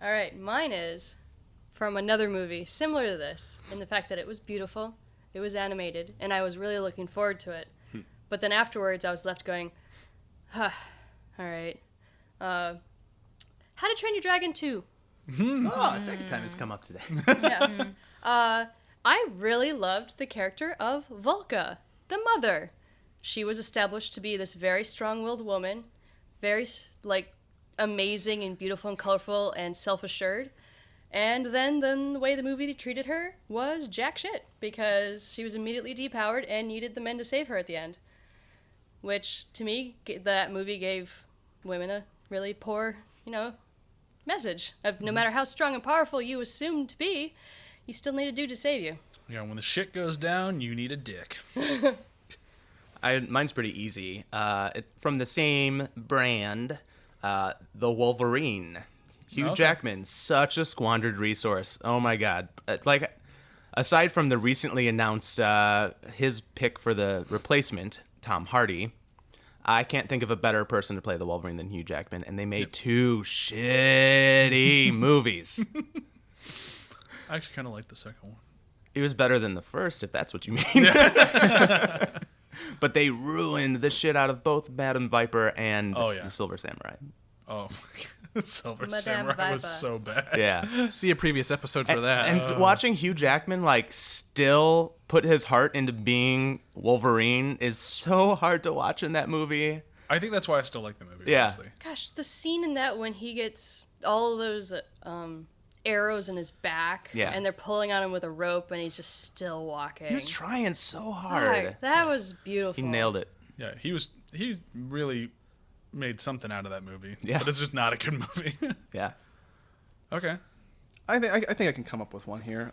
All right, mine is from another movie similar to this in the fact that it was beautiful, it was animated, and I was really looking forward to it. But then afterwards, I was left going, all right. How to Train Your Dragon 2. Oh, the second time it's come up today. Yeah. I really loved the character of Volka, the mother. She was established to be this very strong-willed woman, very, amazing and beautiful and colorful and self-assured. And then the way the movie treated her was jack shit, because she was immediately depowered and needed the men to save her at the end. Which, to me, that movie gave women a really poor, message of no matter how strong and powerful you assume to be, you still need a dude to save you. Yeah, when the shit goes down, you need a dick. Mine's pretty easy. From the same brand, the Wolverine. Hugh Jackman, such a squandered resource. Oh my god. Aside from the recently announced his pick for the replacement, Tom Hardy, I can't think of a better person to play the Wolverine than Hugh Jackman, and they made two shitty movies. I actually kind of like the second one. It was better than the first, if that's what you mean. But they ruined the shit out of both Madam Viper and the Silver Samurai. Oh, Silver Madame Samurai was Viper. so bad. Yeah. See a previous episode for that. And watching Hugh Jackman still put his heart into being Wolverine is so hard to watch in that movie. I think that's why I still like the movie, Yeah. honestly. Gosh, the scene in that when he gets all of those arrows in his back, and they're pulling on him with a rope, and he's just still walking. He was trying so hard. That was beautiful. He nailed it. Yeah, he really made something out of that movie. Yeah. But it's just not a good movie. Yeah. Okay. I think I can come up with one here.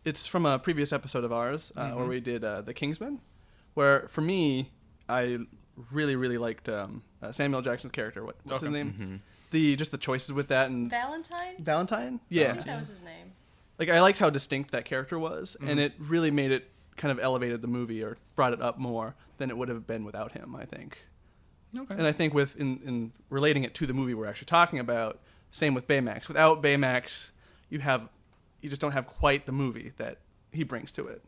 It's from a previous episode of ours where we did the Kingsman, where for me, I really, really liked Samuel Jackson's character. What's his name? Mm-hmm. Just the choices with that and Valentine? Valentine. I Yeah, think that was his name. I liked how distinct that character was, and it really made it kind of elevated the movie or brought it up more than it would have been without him, I think. Okay. And I think in relating it to the movie we're actually talking about, same with Baymax. Without Baymax, you just don't have quite the movie that he brings to it.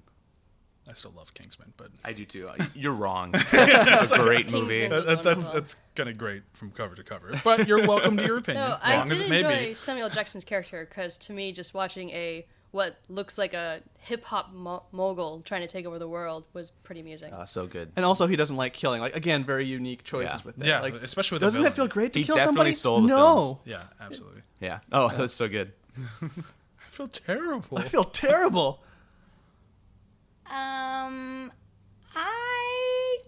I still love Kingsman, but I do too. You're wrong. It's a great movie. Kingsman. that's kind of great from cover to cover. But you're welcome to your opinion, No, I long as did it may enjoy be. Samuel Jackson's character because to me, just watching what looks like a hip hop mogul trying to take over the world was pretty amusing. So good. And also, he doesn't like killing. Again, very unique choices with that. Yeah, especially with the doesn't it feel villain. great to He kill definitely somebody? stole the no. Yeah, absolutely. Yeah. Oh, that was so good. I feel terrible. I feel terrible. I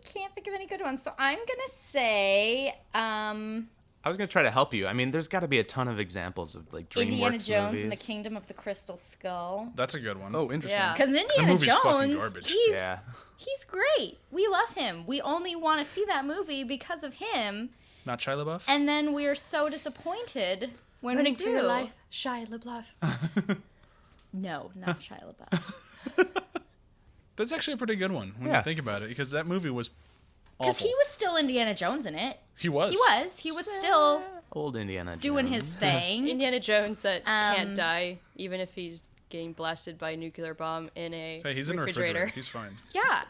can't think think of any good ones. So I'm gonna say I was gonna try to help you. I mean, there's got to be a ton of examples of like DreamWorks Indiana Jones movies. and the Kingdom of the Crystal Skull. That's a good one. Oh, interesting. Yeah. Because Indiana movie's fucking Jones, garbage. he's great. We love him. We only want to see that movie because of him. Not Shia LaBeouf? And then we're so disappointed when Running we do. for your life, Shia LaBeouf. No, not Shia LaBeouf. That's actually a pretty good one when you think about it, because that movie was Because awful. he was still Indiana Jones in it. He was. He was still Old Indiana doing Jones. his thing. Indiana Jones that can't die, even if he's getting blasted by a nuclear bomb in a Hey, he's in a refrigerator. He's fine. Yeah.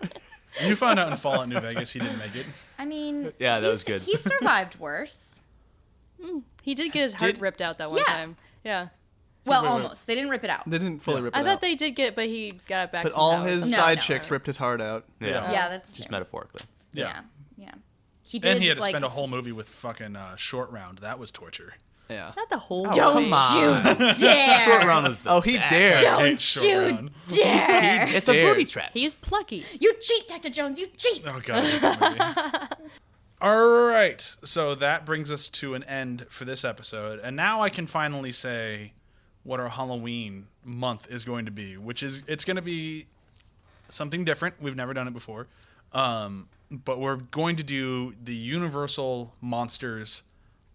You found out in Fallout New Vegas he didn't make it. I mean, Yeah, that was good. He survived worse. He did get his heart Did- ripped out that one Yeah. time. Yeah. Well, Wait, wait. almost. They didn't rip it out. They didn't fully rip it I out. thought they did get, but he got it back but somehow all or his something. side No. chicks ripped his heart out. Yeah. Yeah, that's Just true. metaphorically. Yeah. Yeah. He did. And he had to like, spend a whole movie with fucking Short Round. That was torture. Yeah. Not the whole Don't movie. you dare! Short Round was the Oh, he best. dared. I hate Don't Short you Round. dare! It's a dared. booby trap. He was plucky. You cheat, Dr. Jones. You cheat. Oh god. that movie. All right. So that brings us to an end for this episode, and now I can finally say what our Halloween month is going to be, which is it's going to be something different. We've never done it before, but we're going to do the Universal Monsters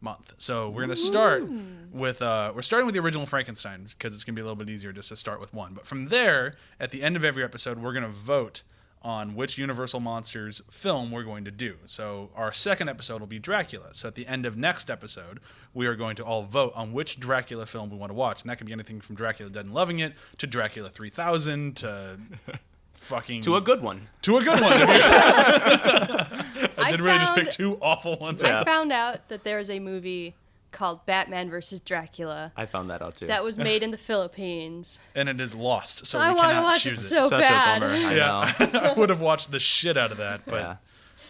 month. So we're going to start with we're starting with the original Frankenstein because it's going to be a little bit easier just to start with one. But from there, at the end of every episode, we're going to vote on which Universal Monsters film we're going to do. So our second episode will be Dracula. So at the end of next episode, we are going to all vote on which Dracula film we want to watch. And that could be anything from Dracula Dead and Loving It to Dracula 3000 to fucking... To a good one. To a good one. I did really just pick found- two awful ones. I found out that there is a movie called Batman versus Dracula I found that out too. that was made in the Philippines. And it is lost, so I we want to cannot watch it choose so Such bad. a bummer. I know. I would have watched the shit out of that, but Yeah.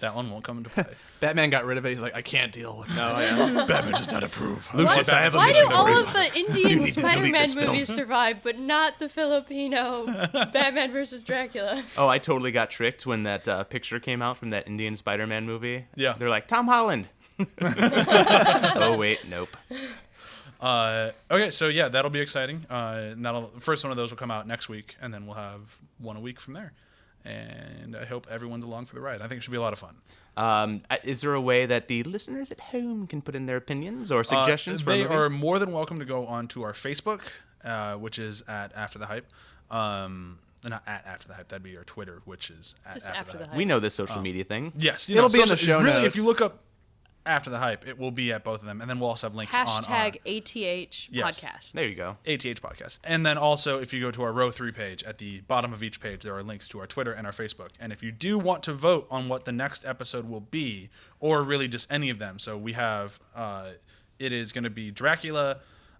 that one won't come into play. Batman got rid of it. He's like, I can't deal with it. Batman does not approve. Lucius, I have a Why do mission all for you. of the Indian need to delete Spider-Man this film. movies survive, but not the Filipino Batman versus Dracula? Oh, I totally got tricked when that picture came out from that Indian Spider-Man movie. Yeah. They're like, Tom Holland. Oh, wait, nope. Okay, so yeah, that'll be exciting. And first one of those will come out next week, and then we'll have one a week from there. And I hope everyone's along for the ride. I think it should be a lot of fun. Is there a way that the listeners at home can put in their opinions or suggestions for a They movie? are more than welcome to go onto our Facebook, which is at After the Hype. Not at After the Hype. That'd be our Twitter, which is at Just After the Hype. We know this social media thing. Yes, It'll be in the show Really, notes. if you look up After the Hype, it will be at both of them, and then we'll also have links on our Hashtag ATH Yes. podcast. There you go. ATH podcast. And then also, if you go to our row 3 page, at the bottom of each page, there are links to our Twitter and our Facebook. And if you do want to vote on what the next episode will be, or really just any of them, so we have, it is going to be Dracula,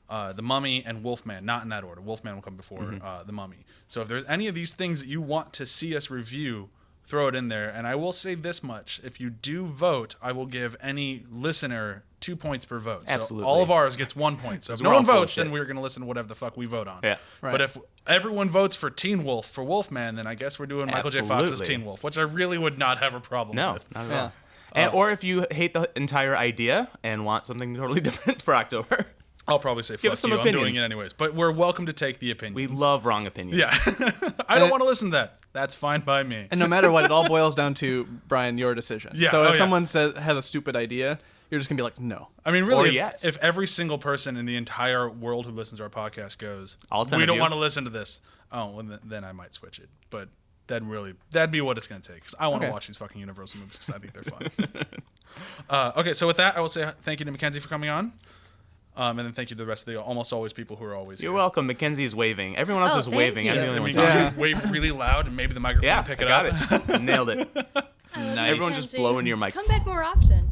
The Mummy, and Wolfman. Not in that order. Wolfman will come before The Mummy. So if there's any of these things that you want to see us review, throw it in there. And I will say this much. If you do vote, I will give any listener 2 points per vote. Absolutely. So all of ours gets 1 point. So if no we're all one full of votes, then shit. we're going to listen to whatever the fuck we vote on. Yeah. Right. But if everyone votes for Teen Wolf for Wolfman, then I guess we're doing Michael J. Fox's Absolutely. Teen Wolf, which I really would not have a problem No, with. not at Yeah. all. And, or if you hate the entire idea and want something totally different for October, I'll probably say Give fuck us some you. I'm doing opinions. it anyways. But we're welcome to take the we opinions. love wrong opinions. Yeah. I don't want to listen to that. That's fine by me. And no matter what, it all boils down to, Brian, your decision. Yeah, So oh, if yeah. someone has a stupid idea, you're just going to be like, no. I mean, Or really, yes. if every single person in the entire world who listens to our podcast goes, All 10 we of don't you? want to listen to this, well, then I might switch it. But that'd be what it's going to take. Because I want to Okay. watch these fucking Universal movies because I think they're fun. Okay, so with that, I will say thank you to Mackenzie for coming on. And then thank you to the rest of the almost always people who are always You're here. welcome. Mackenzie's waving. Everyone else Oh, is thank waving. I'm you. the only I one mean, talking. you wave really loud and maybe the microphone Yeah, will pick I it got up. it. Nailed it. Nice. Everyone just Mackenzie, blow into your mic. Come back more often,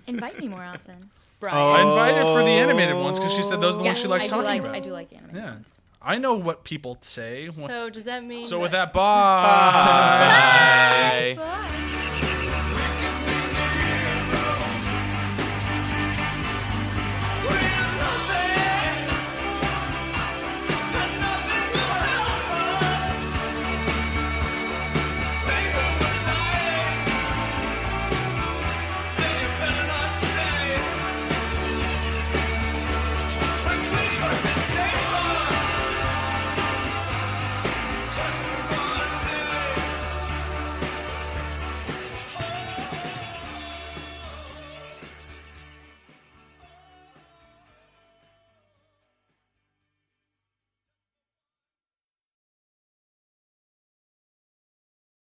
Invite me more often. Brian. Oh. I invited her for the animated ones because she said those are the ones she likes I do talking like, about. I do like anime Yeah. ones. I know what people say. So does that mean? So with that, bye. Bye. Bye.